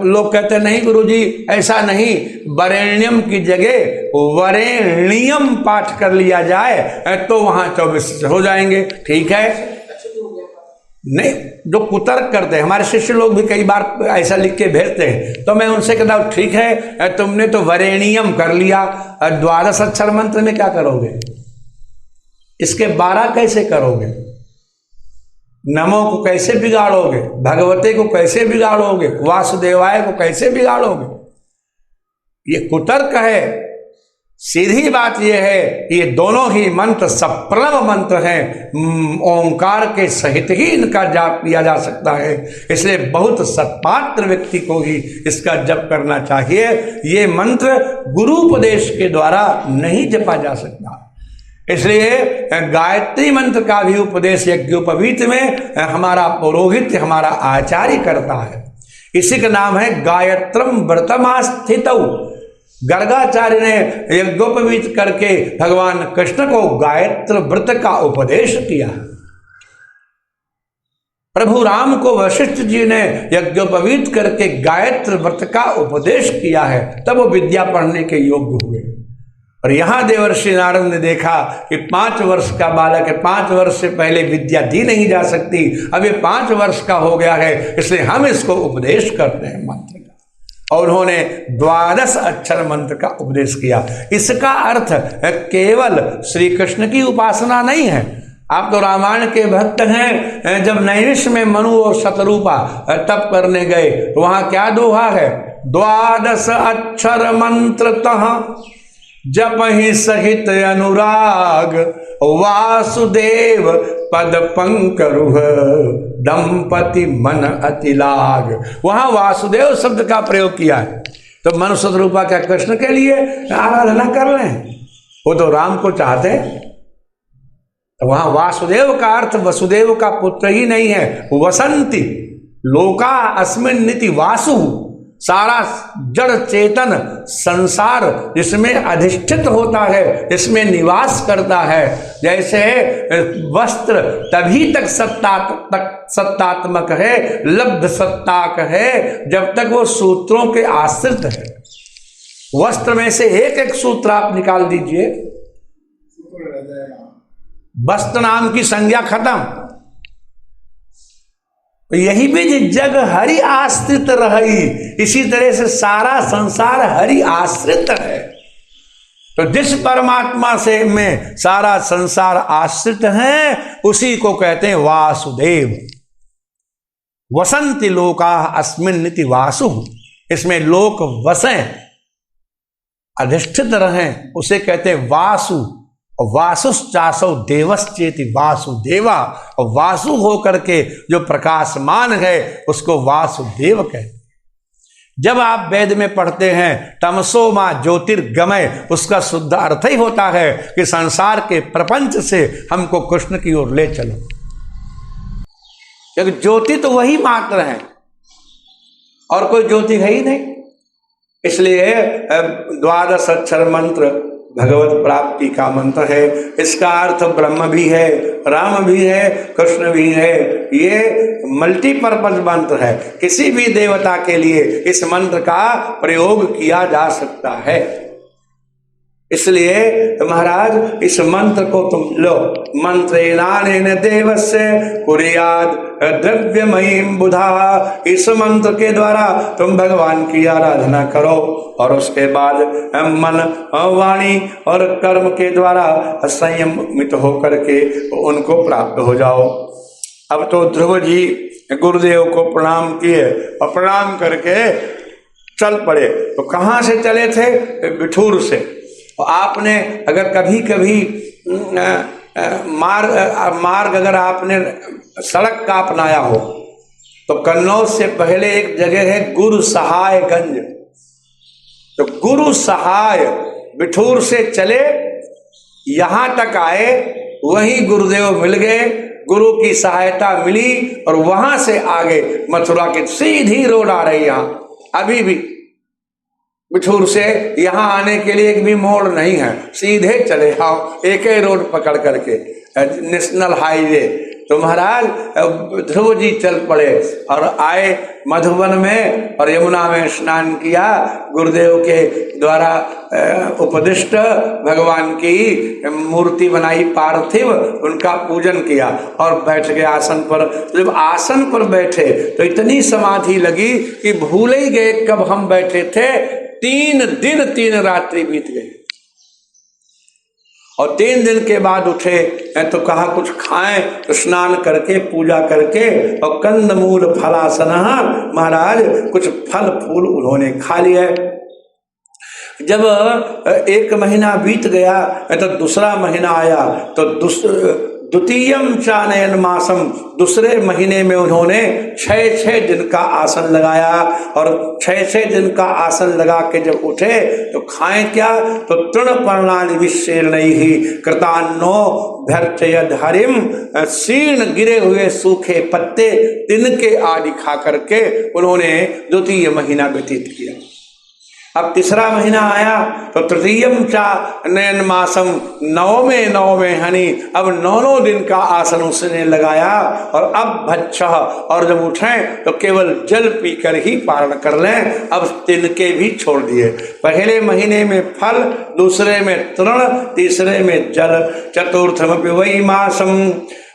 लोग कहते हैं नहीं गुरुजी ऐसा नहीं, वरेण्यम की जगह वरेण्यम पाठ कर लिया जाए तो वहां 24 हो जाएंगे। ठीक है, नहीं, जो कुतर्क करते हैं हमारे शिष्य लोग भी कई बार ऐसा लिख के भेजते हैं, तो मैं उनसे कहता हूं ठीक है, तुमने तो वरेण्यम कर लिया, 12 अक्षर मंत्र में क्या करोगे? इसके 12 कैसे करोगे? नमो को कैसे बिगाड़ोगे? भगवते को कैसे बिगाड़ोगे? वासुदेवाय को कैसे बिगाड़ोगे? ये कुतर्क है। सीधी बात यह है कि ये दोनों ही मंत्र सप्रणव मंत्र हैं, ओंकार के सहित ही इनका जाप किया जा सकता है। इसलिए बहुत सत्पात्र व्यक्ति को ही इसका जप करना चाहिए। ये मंत्र गुरु उपदेश के द्वारा नहीं जपा जा सकता। इसलिए गायत्री मंत्र का भी उपदेश यज्ञोपवीत में हमारा पुरोहित, हमारा आचार्य करता है। इसी का नाम है गायत्रम व्रतमास्थितौ। गर्गाचार्य ने यज्ञोपवीत करके भगवान कृष्ण को गायत्र व्रत का उपदेश किया। प्रभु राम को वशिष्ठ जी ने यज्ञोपवीत करके गायत्र व्रत का उपदेश किया है, तब वो विद्या पढ़ने के योग्य हुए। और यहां देवर्षि नारद ने देखा कि 5 वर्ष का बालक है, 5 वर्ष से पहले विद्या दी नहीं जा सकती, अब ये 5 वर्ष का हो गया है, इसलिए हम इसको उपदेश करते हैं मंत्र का। और उन्होंने 12 अक्षर मंत्र का उपदेश किया। इसका अर्थ केवल श्री कृष्ण की उपासना नहीं है। आप तो रामायण के भक्त हैं। जब नैमिष में मनु और शतरूपा तप करने गए तो वहां क्या दोहा है? 12 अक्षर मंत्र तह जप ही सहित अनुराग, वासुदेव पद पंकरुह दंपति मन अतिलाग। वहां वासुदेव शब्द का प्रयोग किया है। तो मनु शतरूपा क्या कृष्ण के लिए आराधना कर रहे हैं? वो तो राम को चाहते हैं। तो वहां वासुदेव का अर्थ वसुदेव का पुत्र ही नहीं है, वसंती लोका अस्मिन् नीति वासु। सारा जड़ चेतन संसार जिसमें अधिष्ठित होता है, जिसमें निवास करता है। जैसे वस्त्र तभी तक सत्तात्मक है, लब्ध सत्ताक है, जब तक वो सूत्रों के आश्रित है। वस्त्र में से एक एक सूत्र आप निकाल दीजिए, वस्त्र नाम की संज्ञा खत्म। यही भी जग हरि आश्रित रही, इसी तरह से सारा संसार हरि आश्रित है। तो जिस परमात्मा से में सारा संसार आश्रित है, उसी को कहते हैं वासुदेव। वसंति लोका अस्मिन् नीति वासु। इसमें लोक वसें, अधिष्ठित रहें, उसे कहते हैं वासु। वासुश्चासौ देवश्चेति वासुदेवा। और वासु होकर के जो प्रकाशमान है उसको वासुदेव कहते। जब आप वेद में पढ़ते हैं तमसो मा ज्योतिर्गमय, उसका शुद्ध अर्थ ही होता है कि संसार के प्रपंच से हमको कृष्ण की ओर ले चलो। क्योंकि ज्योति तो वही मात्र है और कोई ज्योति है ही नहीं। इसलिए 12 अक्षर मंत्र भगवत प्राप्ति का मंत्र है। इसका अर्थ ब्रह्म भी है, राम भी है, कृष्ण भी है। ये मल्टीपर्पज मंत्र है। किसी भी देवता के लिए इस मंत्र का प्रयोग किया जा सकता है। इसलिए महाराज इस मंत्र को तुम लो। मंत्रेणानेन देवस्य कुर्याद द्रव्यमयीं बुधा। इस मंत्र के द्वारा तुम भगवान की आराधना करो और उसके बाद मन, वाणी और कर्म के द्वारा संयमित होकर के उनको प्राप्त हो जाओ। अब तो ध्रुव जी गुरुदेव को प्रणाम किए और प्रणाम करके चल पड़े। तो कहाँ से चले थे? बिठूर से। आपने अगर कभी कभी मार्ग अगर आपने सड़क का अपनाया हो तो कन्नौज से पहले एक जगह है गुरु सहायगंज। तो गुरु सहाय बिठूर से चले, यहां तक आए, वहीं गुरुदेव मिल गए, गुरु की सहायता मिली और वहां से आगे मथुरा की सीधी रोड आ रही। यहां अभी भी बिठूर से यहां आने के लिए एक भी मोड़ नहीं है, सीधे चले आओ एक ही रोड पकड़ करके, नेशनल हाईवे। तो महाराज ध्रुव जी चल पड़े और आए मधुबन में और यमुना में स्नान किया। गुरुदेव के द्वारा उपदिष्ट भगवान की मूर्ति बनाई पार्थिव, उनका पूजन किया और बैठ गए आसन पर। जब आसन पर बैठे तो इतनी समाधि लगी कि भूल ही गए कब हम बैठे थे। 3 दिन 3 रात्रि बीत गए और 3 दिन के बाद उठे तो कहा कुछ खाएं। तो स्नान करके पूजा करके और कंदमूल फलासन, महाराज कुछ फल फूल उन्होंने खा लिया। जब एक महीना बीत गया तो दूसरा महीना आया तो द्वितीयम चानयन मासम, दूसरे महीने में उन्होंने 6 दिन का आसन लगाया और 6 दिन का आसन लगा के जब उठे तो खाएं क्या, तो तृण पर्णानि विशीर्णैहि कृतान्नो भर्चयद हरिम, शीर्ण गिरे हुए सूखे पत्ते तिनके आदि खा करके उन्होंने द्वितीय महीना व्यतीत किया। अब तीसरा महीना आया तो तृतीयम चा नयन मासम, नवमे हनि, अब 9 दिन का आसन उसने लगाया और अब भच्छ, और जब उठें तो केवल जल पीकर ही पारण कर लें, अब तिनके भी छोड़ दिए। पहले महीने में फल, दूसरे में तृण, तीसरे में जल, चतुर्थमपि वै मासम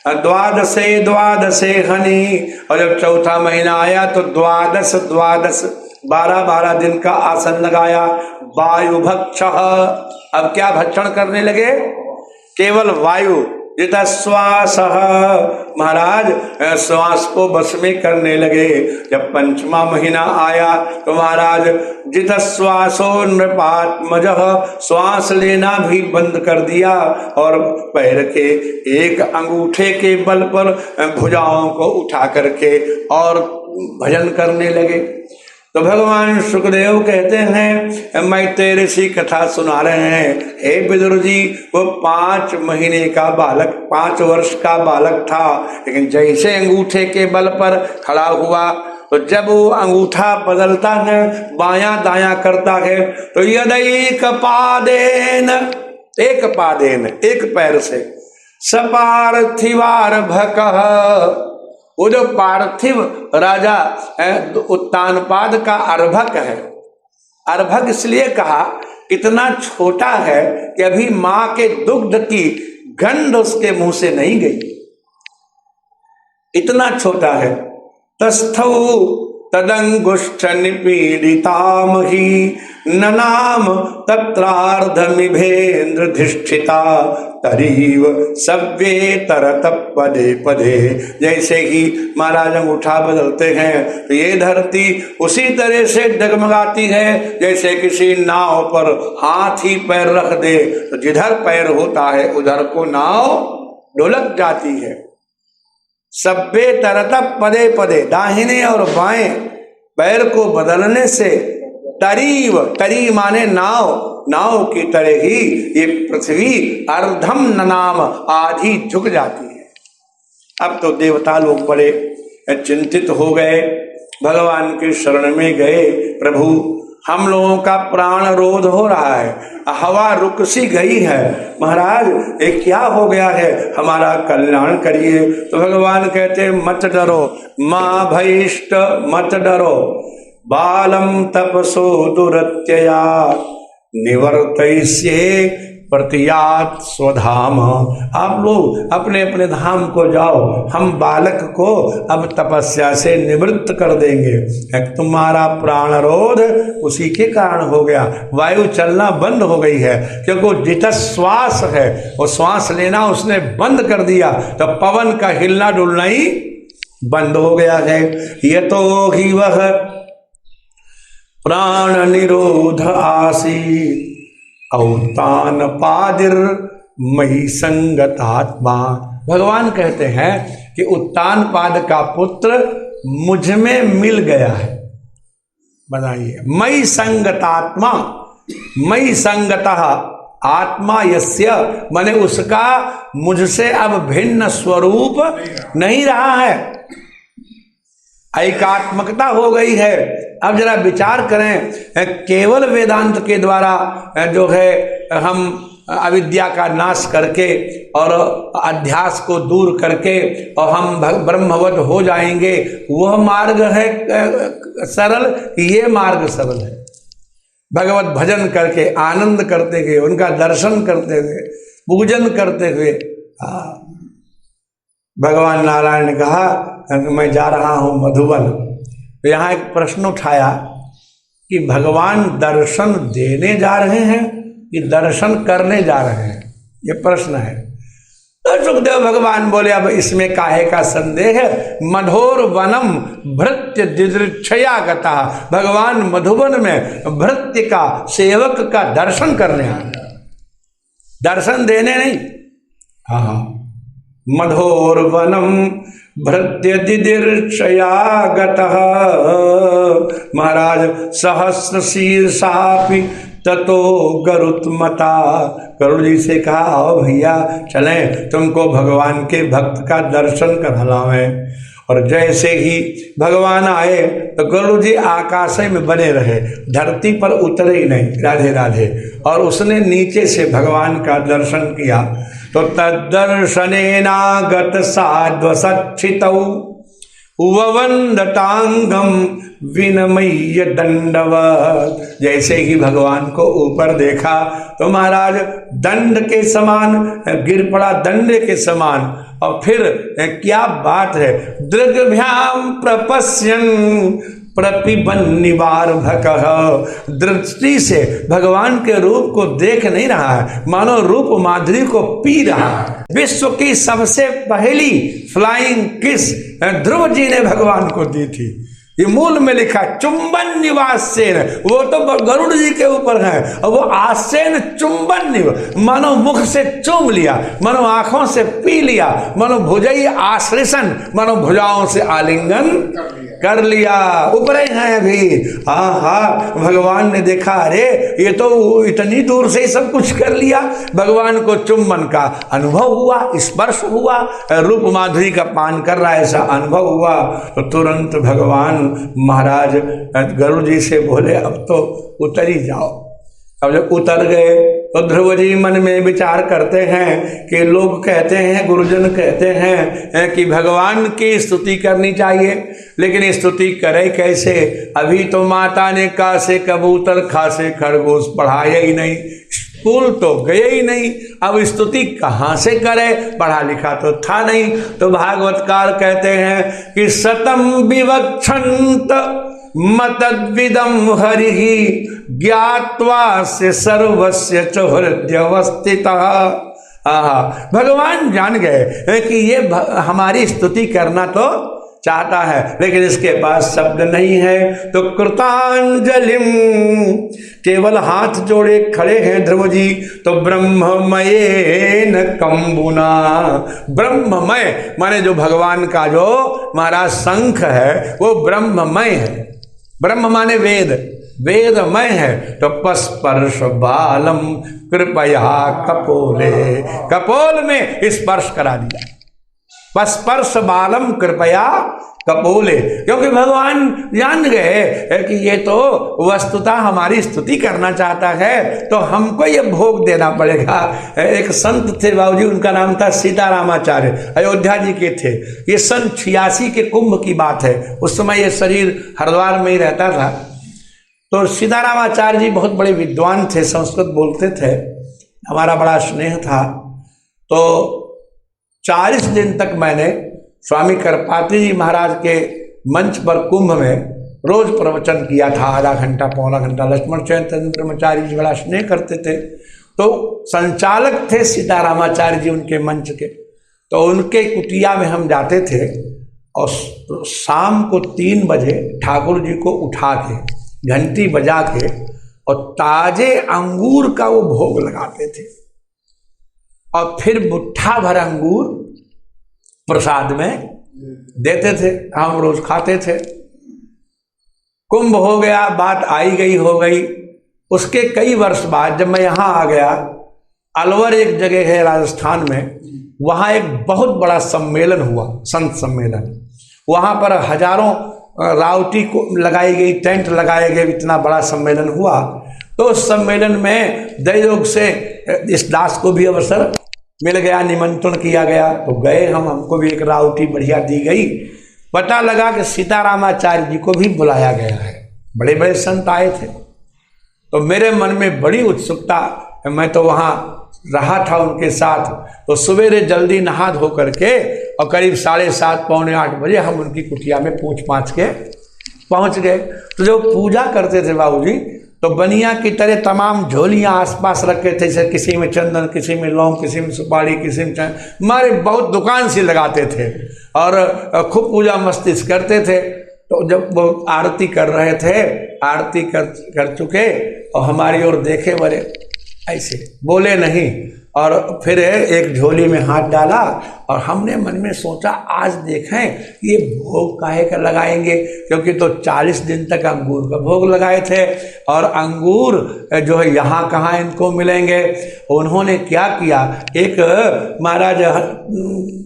द्वादशे हनि, और जब चौथा महीना आया तो द्वादश 12 दिन का आसन लगाया। वायु भक्ष, अब क्या भक्षण करने लगे, केवल वायु, जित श्वास, महाराज श्वास को बस में करने लगे। जब 5वां महीना आया तो महाराज जित श्वासो नृपात्मज, श्वास लेना भी बंद कर दिया और पैर के एक अंगूठे के बल पर भुजाओं को उठा करके और भजन करने लगे। तो भगवान सुखदेव कहते हैं, मैत्रेय ऋषि कथा सुना रहे हैं, हे विदुर जी, वो 5 महीने का बालक, 5 वर्ष का बालक था, लेकिन जैसे अंगूठे के बल पर खड़ा हुआ तो जब वो अंगूठा बदलता है, बायां दायां करता है, तो यदैक पादेन, एक पादेन, एक पैर से, सपार्थिवार भकः, वो जो पार्थिव राजा उत्तानपाद का अर्भक है, अर्भक इसलिए कहा इतना छोटा है कि अभी मां के दुग्ध की गंध उसके मुंह से नहीं गई, इतना छोटा है। तस्थौ तदंगुष्ठ निपीडितामहि ननाम तत्रार्धमिभेन्द्र धिष्ठिता तरीव सव्ये तरत पदे पदे। जैसे ही महाराज अंगूठा बदलते हैं तो ये धरती उसी तरह से डगमगाती है जैसे किसी नाव पर हाथी पैर रख दे तो जिधर पैर होता है उधर को नाव ढुलक जाती है। सब्बे तरत पदे पदे, दाहिने और बाएं पैर को बदलने से तरीव, तरी माने नाव, नाव की तरह ही ये पृथ्वी अर्धम ननाम, आधी झुक जाती है। अब तो देवता लोग बड़े चिंतित हो गए, भगवान के शरण में गए, प्रभु हम लोगों का प्राण रोध हो रहा है, हवा रुक सी गई है, महाराज ये क्या हो गया है, हमारा कल्याण करिए। तो भगवान कहते मत डरो, माँ भयिष्ठ मत डरो, बालम तपसो दुरत्यया निवर्तयिष्ये प्रतियात स्वधाम। आप लोग अपने अपने धाम को जाओ, हम बालक को अब तपस्या से निवृत्त कर देंगे। तुम्हारा प्राण रोध उसी के कारण हो गया, वायु चलना बंद हो गई है, क्योंकि जितना श्वास है वो श्वास लेना उसने बंद कर दिया, तो पवन का हिलना डुलना ही बंद हो गया है। ये तो ही वह प्राण निरोध आसी औतान पादिर मही संगतात्मा। भगवान कहते हैं कि उत्तान पाद का पुत्र मुझ में मिल गया है। बताइए, मई संगतात्मा, मई संगतः आत्मा यस्य, माने उसका मुझसे अब भिन्न स्वरूप नहीं रहा है, एकात्मकता हो गई है। अब जरा विचार करें, केवल वेदांत के द्वारा जो है हम अविद्या का नाश करके और अध्यास को दूर करके और हम ब्रह्मवत हो जाएंगे, वह मार्ग है सरल, ये मार्ग सरल है। भगवत भजन करके आनंद करते हुए, उनका दर्शन करते हुए, पूजन करते हुए। भगवान नारायण ने कहा मैं जा रहा हूं मधुबन, तो यहाँ एक प्रश्न उठाया कि भगवान दर्शन देने जा रहे हैं कि दर्शन करने जा रहे हैं, ये प्रश्न है। तो सुखदेव भगवान बोले अब इसमें काहे का संदेह है। मधोर वनम भृत्य दिदृक्षया गता, भगवान मधुवन में भृत्य का सेवक का दर्शन करने आया, दर्शन देने नहीं। हाँ, मधोर वनम भृत्य दिदृक्षया गतः, महाराज सहस्र शीर्षापि ततो गरुत्मता, गरुड़ जी से कहा आओ भैया चलें तुमको भगवान के भक्त का दर्शन करावें। और जैसे ही भगवान आए तो गरुड़ जी आकाश में बने रहे, धरती पर उतरे ही नहीं। राधे राधे। और उसने नीचे से भगवान का दर्शन किया तो तद्दर्शनेनागत साध्वसच्छितौ उववंदतांगम विनमय्य दंडवत। जैसे ही भगवान को ऊपर देखा तो महाराज दंड के समान गिर पड़ा, दंड के समान। और फिर क्या बात है, दृग्भ्याम प्रपश्यन प्रतिबन्निवार्भकः, दृष्टि से भगवान के रूप को देख नहीं रहा है, मानो रूप माधुरी को पी रहा है। विश्व की सबसे पहली फ्लाइंग किस ध्रुव जी ने भगवान को दी थी। ये मूल में लिखा चुंबन निवासेन, वो तो गरुड़ जी के ऊपर है, और वो आसेन चुंबन, मानो मुख से चूम लिया, मानो आंखों से पी लिया, मानो भुजई आश्रिसन, मानो भुजाओं से आलिंगन कर लिया। ऊपरे हैं अभी। हाँ हाँ, भगवान ने देखा अरे ये तो इतनी दूर से ही सब कुछ कर लिया। भगवान को चुंबन का अनुभव हुआ, स्पर्श हुआ, रूप माधुरी का पान कर रहा है ऐसा अनुभव हुआ। तो तुरंत भगवान महाराज गरुड़ जी से बोले अब तो उतर ही जाओ। अब जब उतर गए तो ध्रुव जी मन में विचार करते हैं कि लोग कहते हैं, गुरुजन कहते हैं कि भगवान की स्तुति करनी चाहिए, लेकिन स्तुति करे कैसे। अभी तो माता ने का से कबूतर खा से खरगोश पढ़ाया ही नहीं, स्कूल तो गए ही नहीं, अब स्तुति कहाँ से करे, पढ़ा लिखा तो था नहीं। तो भागवतकार कहते हैं कि सतम विवक्षंत मतद्विदम हरिहि ज्ञात्वा से सर्वस्य च हृदयवस्थितः। भगवान जान गए कि ये हमारी स्तुति करना तो चाहता है, लेकिन इसके पास शब्द नहीं है। तो कृतांजलिम, केवल हाथ जोड़े खड़े हैं ध्रुव जी। तो ब्रह्ममयेन कंबुना, ब्रह्ममय माने जो भगवान का जो महाराज शंख है वो ब्रह्ममय है। ब्रह्म माने वेद, वेदमय है। तो पस्पर्श बालम कृपया कपोले, कपोल में स्पर्श करा दिया। पस्पर्श बालम कृपया कपोले, क्योंकि भगवान जान गए कि ये तो वस्तुतः हमारी स्तुति करना चाहता है, तो हमको ये भोग देना पड़ेगा। एक संत थे बाबूजी, उनका नाम था सीतारामाचार्य, अयोध्या जी के थे। ये सन 86 के कुंभ की बात है। उस समय ये शरीर हरिद्वार में ही रहता था। तो सीतारामाचार्य जी बहुत बड़े विद्वान थे, संस्कृत बोलते थे, हमारा बड़ा स्नेह था। तो 40 दिन तक मैंने स्वामी करपात्री जी महाराज के मंच पर कुंभ में रोज प्रवचन किया था, आधा घंटा पौना घंटा। लक्ष्मण चैतन्य ब्रह्मचारी जी बड़ा स्नेह करते थे, तो संचालक थे सीतारामाचार्य जी उनके मंच के। तो उनके कुटिया में हम जाते थे और शाम को 3 बजे ठाकुर जी को उठा के घंटी बजा के और ताजे अंगूर का वो भोग लगाते थे, और फिर मुट्ठा भर अंगूर प्रसाद में देते थे। हम रोज खाते थे। कुंभ हो गया, बात आई गई हो गई। उसके कई वर्ष बाद जब मैं यहाँ आ गया, अलवर एक जगह है राजस्थान में, वहाँ एक बहुत बड़ा सम्मेलन हुआ, संत सम्मेलन। वहाँ पर हजारों रावटी को लगाई गई, टेंट लगाए गए, इतना बड़ा सम्मेलन हुआ। तो उस सम्मेलन में दयोग से इस दास को भी अवसर मिल गया, निमंत्रण किया गया। तो गए हम, हमको भी एक रावटी बढ़िया दी गई। पता लगा कि सीतारामाचार्य जी को भी बुलाया गया है, बड़े बड़े संत आए थे। तो मेरे मन में बड़ी उत्सुकता, मैं तो वहाँ रहा था उनके साथ। तो सवेरे जल्दी नहा धो करके और करीब 7:30 पौने 8 बजे हम उनकी कुटिया में पूछ पाछ के पहुँच गए। तो जब पूजा करते थे बाबूजी, तो बनिया की तरह तमाम झोलियां आसपास रखे थे, जैसे किसी में चंदन, किसी में लौंग, किसी में सुपारी, किसी में हमारे बहुत दुकान से लगाते थे और खूब पूजा मस्ती करते थे। तो जब वो आरती कर रहे थे, आरती कर चुके और हमारी ओर देखे, बोले ऐसे बोले नहीं, और फिर एक झोली में हाथ डाला और हमने मन में सोचा आज देखें ये भोग काहे का लगाएंगे, क्योंकि तो 40 दिन तक अंगूर का भोग लगाए थे और अंगूर जो है यहाँ कहाँ इनको मिलेंगे। उन्होंने क्या किया, एक महाराज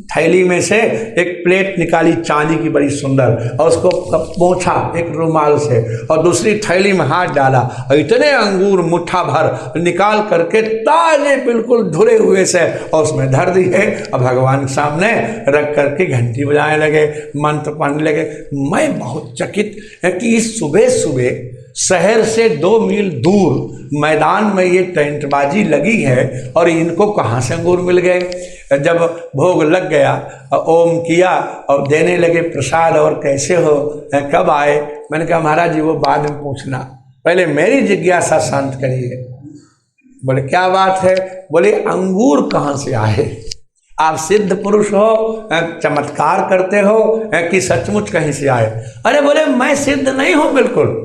थैली में से एक प्लेट निकाली चांदी की बड़ी सुंदर और उसको पोंछा एक रुमाल से और दूसरी थैली में हाथ डाला और इतने अंगूर मुट्ठा भर निकाल करके ताजे बिल्कुल धुले हुए से और उसमें धर दिए और भगवान के सामने रख करके घंटी बजाने लगे, मंत्र पढ़ने लगे। मैं बहुत चकित है कि सुबह सुबह शहर से 2 मील दूर मैदान में ये टेंटबाजी लगी है और इनको कहाँ से अंगूर मिल गए। जब भोग लग गया, ओम किया और देने लगे प्रसाद, और कैसे हो, कब आए। मैंने कहा महाराज जी वो बाद में पूछना, पहले मेरी जिज्ञासा शांत करिए। बोले क्या बात है। बोले अंगूर कहाँ से आए, आप सिद्ध पुरुष हो, चमत्कार करते हो कि सचमुच कहीं से आए। अरे बोले मैं सिद्ध नहीं हूं, बिल्कुल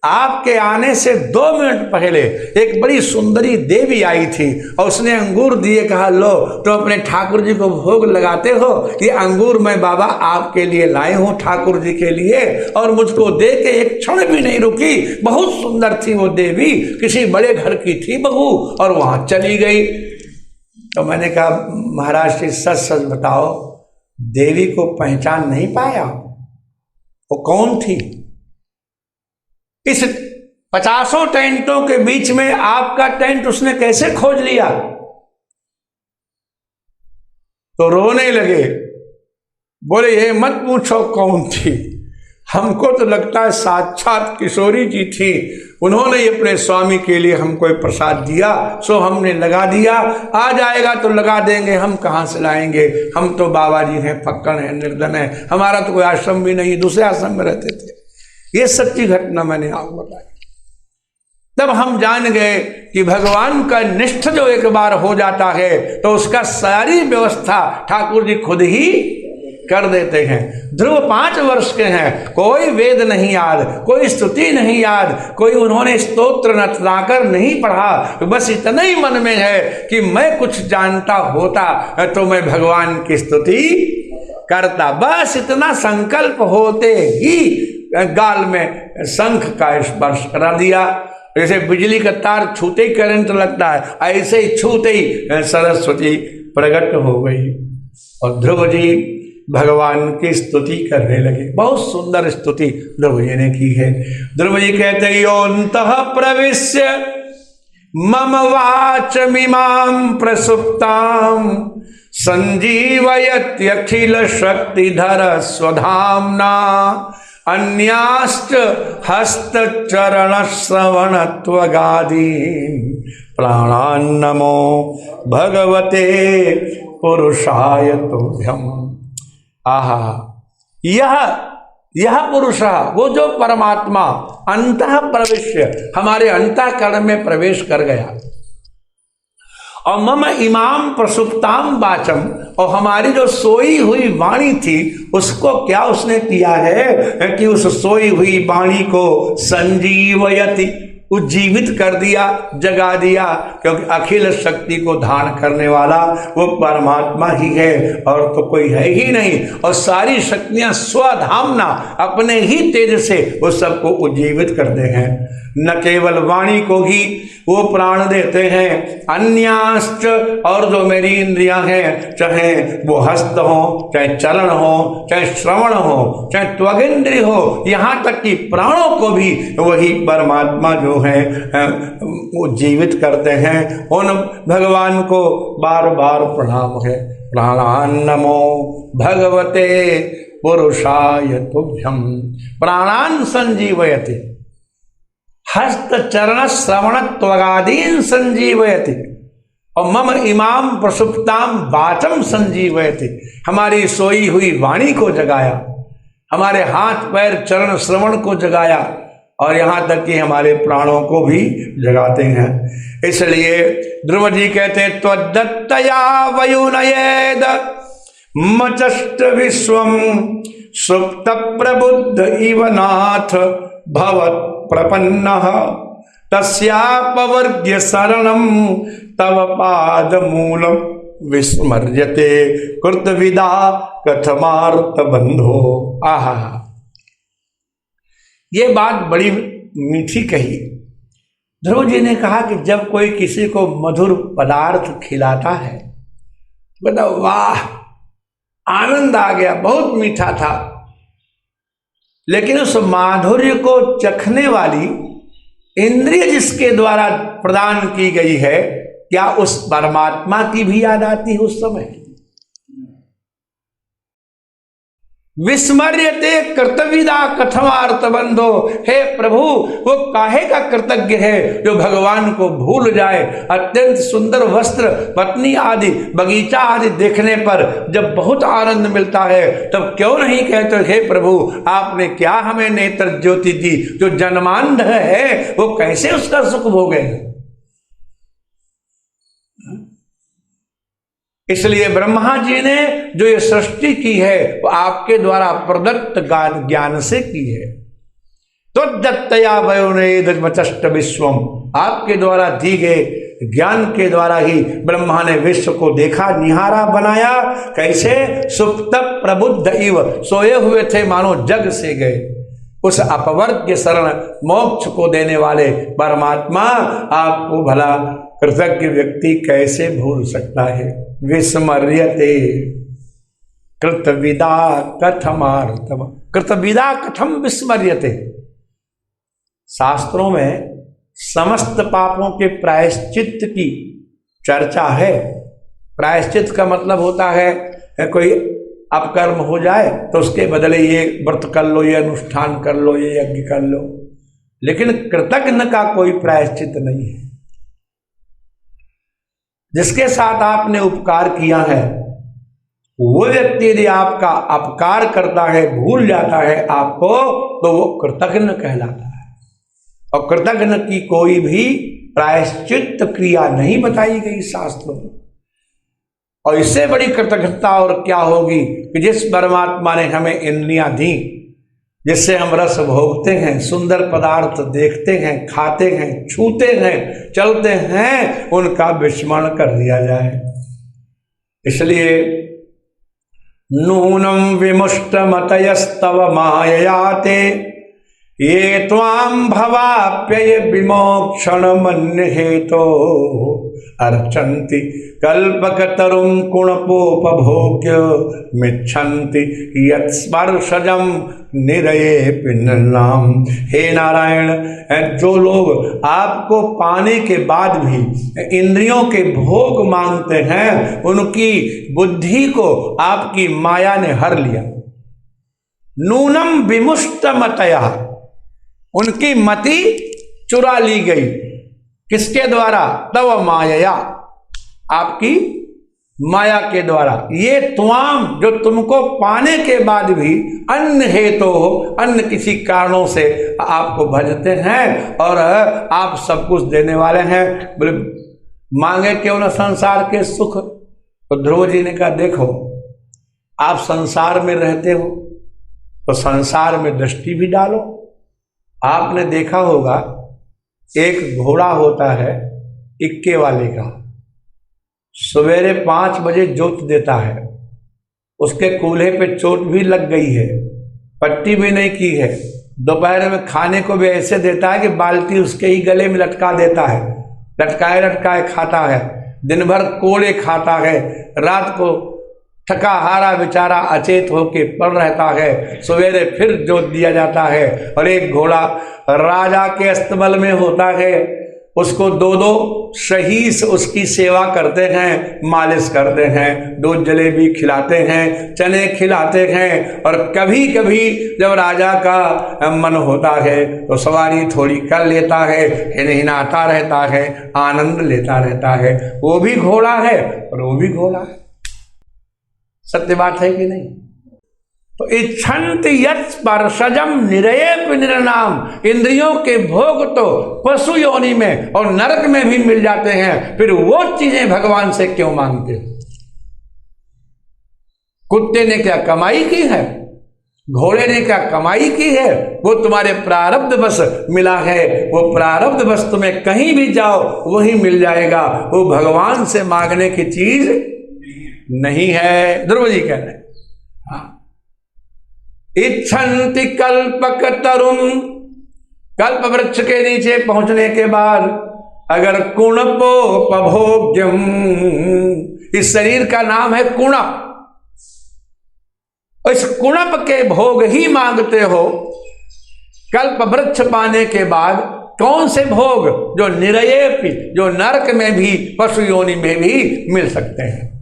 आपके आने से 2 मिनट पहले एक बड़ी सुंदरी देवी आई थी और उसने अंगूर दिए, कहा लो तो अपने ठाकुर जी को भोग लगाते हो, ये अंगूर मैं बाबा आपके लिए लाई हूँ ठाकुर जी के लिए। और मुझको दे के एक क्षण भी नहीं रुकी, बहुत सुंदर थी वो देवी, किसी बड़े घर की थी बहू और वहां चली गई। तो मैंने कहा महाराज जी सच सच बताओ, देवी को पहचान नहीं पाया, वो कौन थी। इस 50 टेंटों के बीच में आपका टेंट उसने कैसे खोज लिया। तो रोने लगे, बोले ये मत पूछो कौन थी, हमको तो लगता है साक्षात किशोरी जी थी, उन्होंने अपने स्वामी के लिए हमको प्रसाद दिया, सो हमने लगा दिया, आ जाएगा तो लगा देंगे, हम कहाँ से लाएंगे, हम तो बाबा जी हैं, फक्कड़ हैं, निर्धन हैं, हमारा तो कोई आश्रम भी नहीं, दूसरे आश्रम में रहते थे। ये सच्ची घटना मैंने आपको बताई। तब हम जान गए कि भगवान का निष्ठ जो एक बार हो जाता है तो उसका सारी व्यवस्था ठाकुर जी खुद ही कर देते हैं। ध्रुव 5 वर्ष के हैं, कोई वेद नहीं याद, कोई स्तुति नहीं याद, कोई उन्होंने स्तोत्र नतनाकर नहीं पढ़ा, बस इतना ही मन में है कि मैं कुछ जानता होता तो मैं भगवान की स्तुति करता। बस इतना संकल्प होते ही गाल में शंख का स्पर्श करा दिया। जैसे बिजली का तार छूते ही करंट लगता है, ऐसे ही छूते ही सरस्वती प्रकट हो गई और ध्रुव जी भगवान की स्तुति करने लगे। बहुत सुंदर स्तुति ध्रुव जी ने की है। ध्रुव जी कहते योऽन्तः प्रविश्य मम वाचमिमां प्रसुप्तां संजीवयत्यखिल शक्तिधर स्वधाम्ना अन्याश्च हस्तचरण श्रवणत्वगादीन् प्राणान्नमो भगवते पुरुषाय तुभ्यम्। आहा, यह पुरुष वो जो परमात्मा अंतः प्रविश्य हमारे अंतःकरण में प्रवेश कर गया और मम इमाम प्रसुप्ताम वाचम, और हमारी जो सोई हुई वाणी थी उसको क्या उसने किया है कि उस सोई हुई वाणी को संजीवयति, उज्जीवित कर दिया, जगा दिया, क्योंकि अखिल शक्ति को धारण करने वाला वो परमात्मा ही है और तो कोई है ही नहीं। और सारी शक्तियां स्वधामना अपने ही तेज से वो सबको उज्जीवित करते हैं। न केवल वाणी को ही वो प्राण देते हैं, अन्याश्च, और जो मेरी इंद्रियां हैं, चाहे वो हस्त हो, चाहे चरण हो, चाहे श्रवण हो, चाहे त्वगिंद्रिय हो, यहाँ तक कि प्राणों को भी वही परमात्मा जो है वो जीवित करते हैं। उन भगवान को बार बार प्रणाम है। प्राणान्नमो भगवते पुरुषाय तुभ्यम। प्राणान संजीवयति, हस्त चरण श्रवण त्वगादीन संजीवयति, और मम इमाम प्रसुप्ताम वाचम संजीवयति, हमारी सोई हुई वाणी को जगाया, हमारे हाथ पैर चरण श्रवण को जगाया, और यहाँ तक कि हमारे प्राणों को भी जगाते हैं। इसलिए ध्रुव जी कहते त्वदत्तया वयुनयेद मचष्ट विश्वम सुप्त प्रबुद्ध इव नाथ भवत् प्रपन्नः तस्यापवर्ग्य शरणं तव पाद मूलम विस्मर्यते कृतविदा कथमार्थ बंधो। आहा, ये बात बड़ी मीठी कही। ध्रुव जी ने कहा कि जब कोई किसी को मधुर पदार्थ खिलाता है, बताओ वाह, आनंद आ गया, बहुत मीठा था, लेकिन उस माधुर्य को चखने वाली इंद्रिय जिसके द्वारा प्रदान की गई है, क्या उस परमात्मा की भी याद आती है उस समय? विस्मर्यते कर्तव्यदा कथमार्थ बंधो। हे प्रभु, वो काहे का कृतज्ञ है जो भगवान को भूल जाए। अत्यंत सुंदर वस्त्र, पत्नी आदि, बगीचा आदि देखने पर जब बहुत आनंद मिलता है, तब क्यों नहीं कहते हे प्रभु आपने क्या हमें नेत्र ज्योति दी, जो जन्मांध है वो कैसे उसका सुख भोगेगा। इसलिए ब्रह्मा जी ने जो ये सृष्टि की है वो आपके द्वारा प्रदत्त ज्ञान से की है। तो दत्तया वयुनयेद विश्वम, आपके द्वारा दी गए ज्ञान के द्वारा ही ब्रह्मा ने विश्व को देखा, निहारा, बनाया। कैसे? सुप्त प्रबुद्ध इव, सोए हुए थे मानो जग से गए। उस अपवर्ग के शरण मोक्ष को देने वाले परमात्मा आपको भला कृतज्ञ व्यक्ति कैसे भूल सकता है। विस्मर्यते कृतविदा कथमार्थ, कृतविदा कथम विस्मर्यते। शास्त्रों में समस्त पापों के प्रायश्चित की चर्चा है। प्रायश्चित का मतलब होता है कोई अपकर्म हो जाए तो उसके बदले ये व्रत कर लो, ये अनुष्ठान कर लो, ये यज्ञ कर लो, लेकिन कृतज्ञ का कोई प्रायश्चित नहीं है। जिसके साथ आपने उपकार किया है वो व्यक्ति यदि आपका अपकार करता है, भूल जाता है आपको, तो वो कृतज्ञ कहलाता है। और कृतज्ञ की कोई भी प्रायश्चित क्रिया नहीं बताई गई शास्त्रों में। और इससे बड़ी कृतज्ञता और क्या होगी कि जिस परमात्मा ने हमें इंद्रियां दी, जिससे हम रस भोगते हैं, सुंदर पदार्थ देखते हैं, खाते हैं, छूते हैं, चलते हैं, उनका विस्मरण कर दिया जाए। इसलिए नूनम विमुष्टमतयस्तव माययाते ये त्वां भवाप्यय विमोक्षण मन्य हेतो अर्चन्ति कल्पकतरुं कुणपोपभोग्य मिच्छन्ति यत्स्पर्शजं निरये पिंडनाम। हे नारायण, जो लोग आपको पाने के बाद भी इंद्रियों के भोग मांगते हैं, उनकी बुद्धि को आपकी माया ने हर लिया। नूनम विमुष्टमतया, उनकी मति चुरा ली गई। किसके द्वारा? तव माया, आपकी माया के द्वारा। ये त्वाम, जो तुमको पाने के बाद भी अन्य हेतु हो, अन्य किसी कारणों से आपको भजते हैं और आप सब कुछ देने वाले हैं, बोले मांगे क्यों ना संसार के सुख। तो ध्रुव जी ने कहा देखो, आप संसार में रहते हो तो संसार में दृष्टि भी डालो। आपने देखा होगा एक घोड़ा होता है इक्के वाले का, सवेरे 5 बजे जोत देता है, उसके कूल्हे पे चोट भी लग गई है, पट्टी भी नहीं की है, दोपहर में खाने को भी ऐसे देता है कि बाल्टी उसके ही गले में लटका देता है, लटकाए लटकाए खाता है, दिन भर कोड़े खाता है, रात को थका हारा बेचारा अचेत होके पड़ रहता है, सवेरे फिर जोत दिया जाता है। और एक घोड़ा राजा के अस्तबल में होता है, उसको 2-2 शहीस उसकी सेवा करते हैं, मालिश करते हैं, दूध जलेबी खिलाते हैं, चने खिलाते हैं। और कभी कभी जब राजा का मन होता है तो सवारी थोड़ी कर लेता है, हिनहिनाता रहता है, आनंद लेता रहता है। वो भी घोड़ा है और वो भी घोड़ा है। सत्य बात है कि नहीं? तो इच्छन्ति यत् स्पर्शजम निरयेप निरनाम, इंद्रियों के भोग तो पशु योनि में और नरक में भी मिल जाते हैं, फिर वो चीजें भगवान से क्यों मांगते हो? कुत्ते ने क्या कमाई की है, घोड़े ने क्या कमाई की है? वो तुम्हारे प्रारब्ध बस मिला है, वो प्रारब्ध बस तुम्हें कहीं भी जाओ वही मिल जाएगा, वो भगवान से मांगने की चीज नहीं है। ध्रुव जी कह रहे हैं इच्छन्ति कल्पक तरुण, कल्प वृक्ष के नीचे पहुंचने के बाद अगर कुणपोपभोग्यम, इस शरीर का नाम है कुणप, इस कुणप के भोग ही मांगते हो, कल्प वृक्ष पाने के बाद कौन से भोग जो निरयेपि, जो नरक में भी पशु योनि में भी मिल सकते हैं।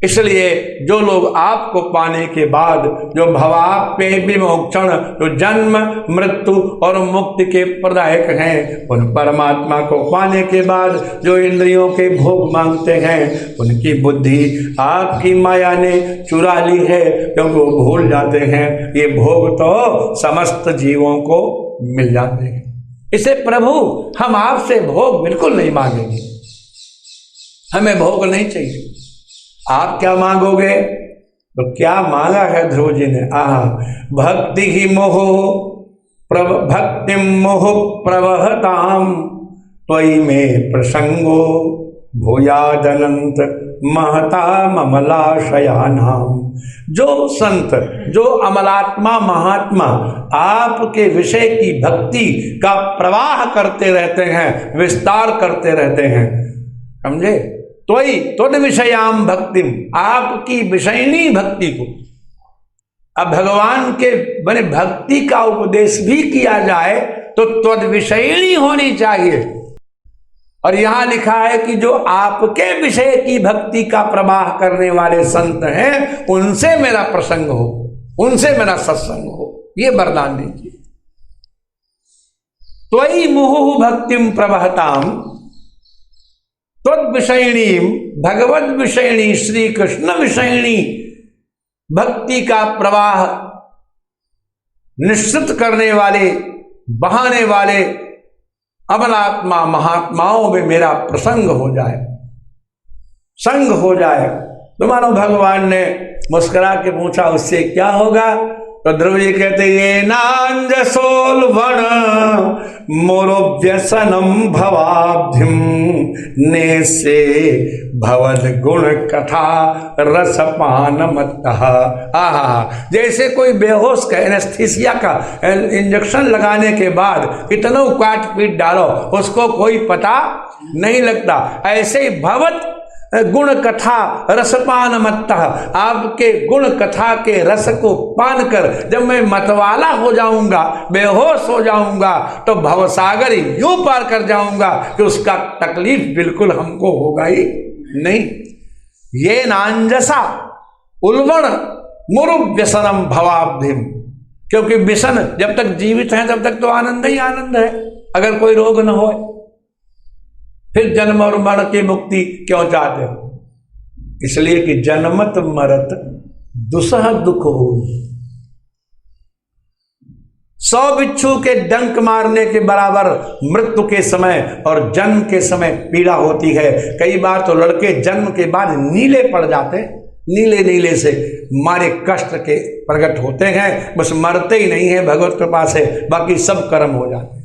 इसलिए जो लोग आपको पाने के बाद जो भवाप्य विमोक्षण, जो जन्म मृत्यु और मुक्ति के प्रदायक हैं, उन परमात्मा को पाने के बाद जो इंद्रियों के भोग मांगते हैं, उनकी बुद्धि आपकी माया ने चुरा ली है, क्योंकि वो भूल जाते हैं ये भोग तो समस्त जीवों को मिल जाते हैं। इसे प्रभु हम आपसे भोग बिल्कुल नहीं मांगेंगे, हमें भोग नहीं चाहिए। आप क्या मांगोगे? तो क्या मांगा है ध्रुव जी ने? भक्ति ही मोह भक्ति मोह प्रवहताम त्वयि में प्रसंगो भूयादनंत महता ममलाशयानाम। जो संत, जो अमलात्मा महात्मा आपके विषय की भक्ति का प्रवाह करते रहते हैं, विस्तार करते रहते हैं, समझे? त्वयि त्वद विषयाम भक्तिम, आपकी विषयनी भक्ति को। अब भगवान के बने भक्ति का उपदेश भी किया जाए तो त्वद विषयनी होनी चाहिए। और यहां लिखा है कि जो आपके विषय की भक्ति का प्रवाह करने वाले संत हैं, उनसे मेरा प्रसंग हो, उनसे मेरा सत्संग हो, ये वरदान दीजिए। त्वयि मुहुः भक्तिम प्रवहताम त्वद विषयणी, भगवत विषयणी, श्री कृष्ण विषयणी भक्ति का प्रवाह निश्चित करने वाले, बहाने वाले अमलात्मा महात्माओं में मेरा प्रसंग हो जाए, संग हो जाए। तो मानो भगवान ने मुस्कुरा के पूछा उससे क्या होगा? तो ध्रुव जी कहते ये नांजसोल्वण मोरो व्यसनम भवाब्धिम ने से भवद गुण कथा रसपान मत्तः। जैसे कोई बेहोश का एनेस्थीसिया का इंजेक्शन लगाने के बाद इतना काट पीट डालो उसको कोई पता नहीं लगता, ऐसे ही भवत गुण कथा रसपान मत्तः, आपके गुण कथा के रस को पान कर जब मैं मतवाला हो जाऊंगा, बेहोश हो जाऊंगा, तो भवसागर यूं पार कर जाऊंगा कि उसका तकलीफ बिल्कुल हमको होगा ही नहीं। ये नांजसा उल्वण मुरु व्यसनम भवाब्धिम, क्योंकि व्यसन जब तक जीवित है तब तक तो आनंद ही आनंद है, अगर कोई रोग न हो फिर जन्म और मरण की मुक्ति क्यों चाहते हो? इसलिए कि जन्मत मरत दुसह दुख हो। 100 बिच्छू के डंक मारने के बराबर मृत्यु के समय और जन्म के समय पीड़ा होती है। कई बार तो लड़के जन्म के बाद नीले पड़ जाते, नीले नीले से मारे कष्ट के प्रकट होते हैं, बस मरते ही नहीं है, भगवत कृपा से बाकी सब कर्म हो जाते हैं।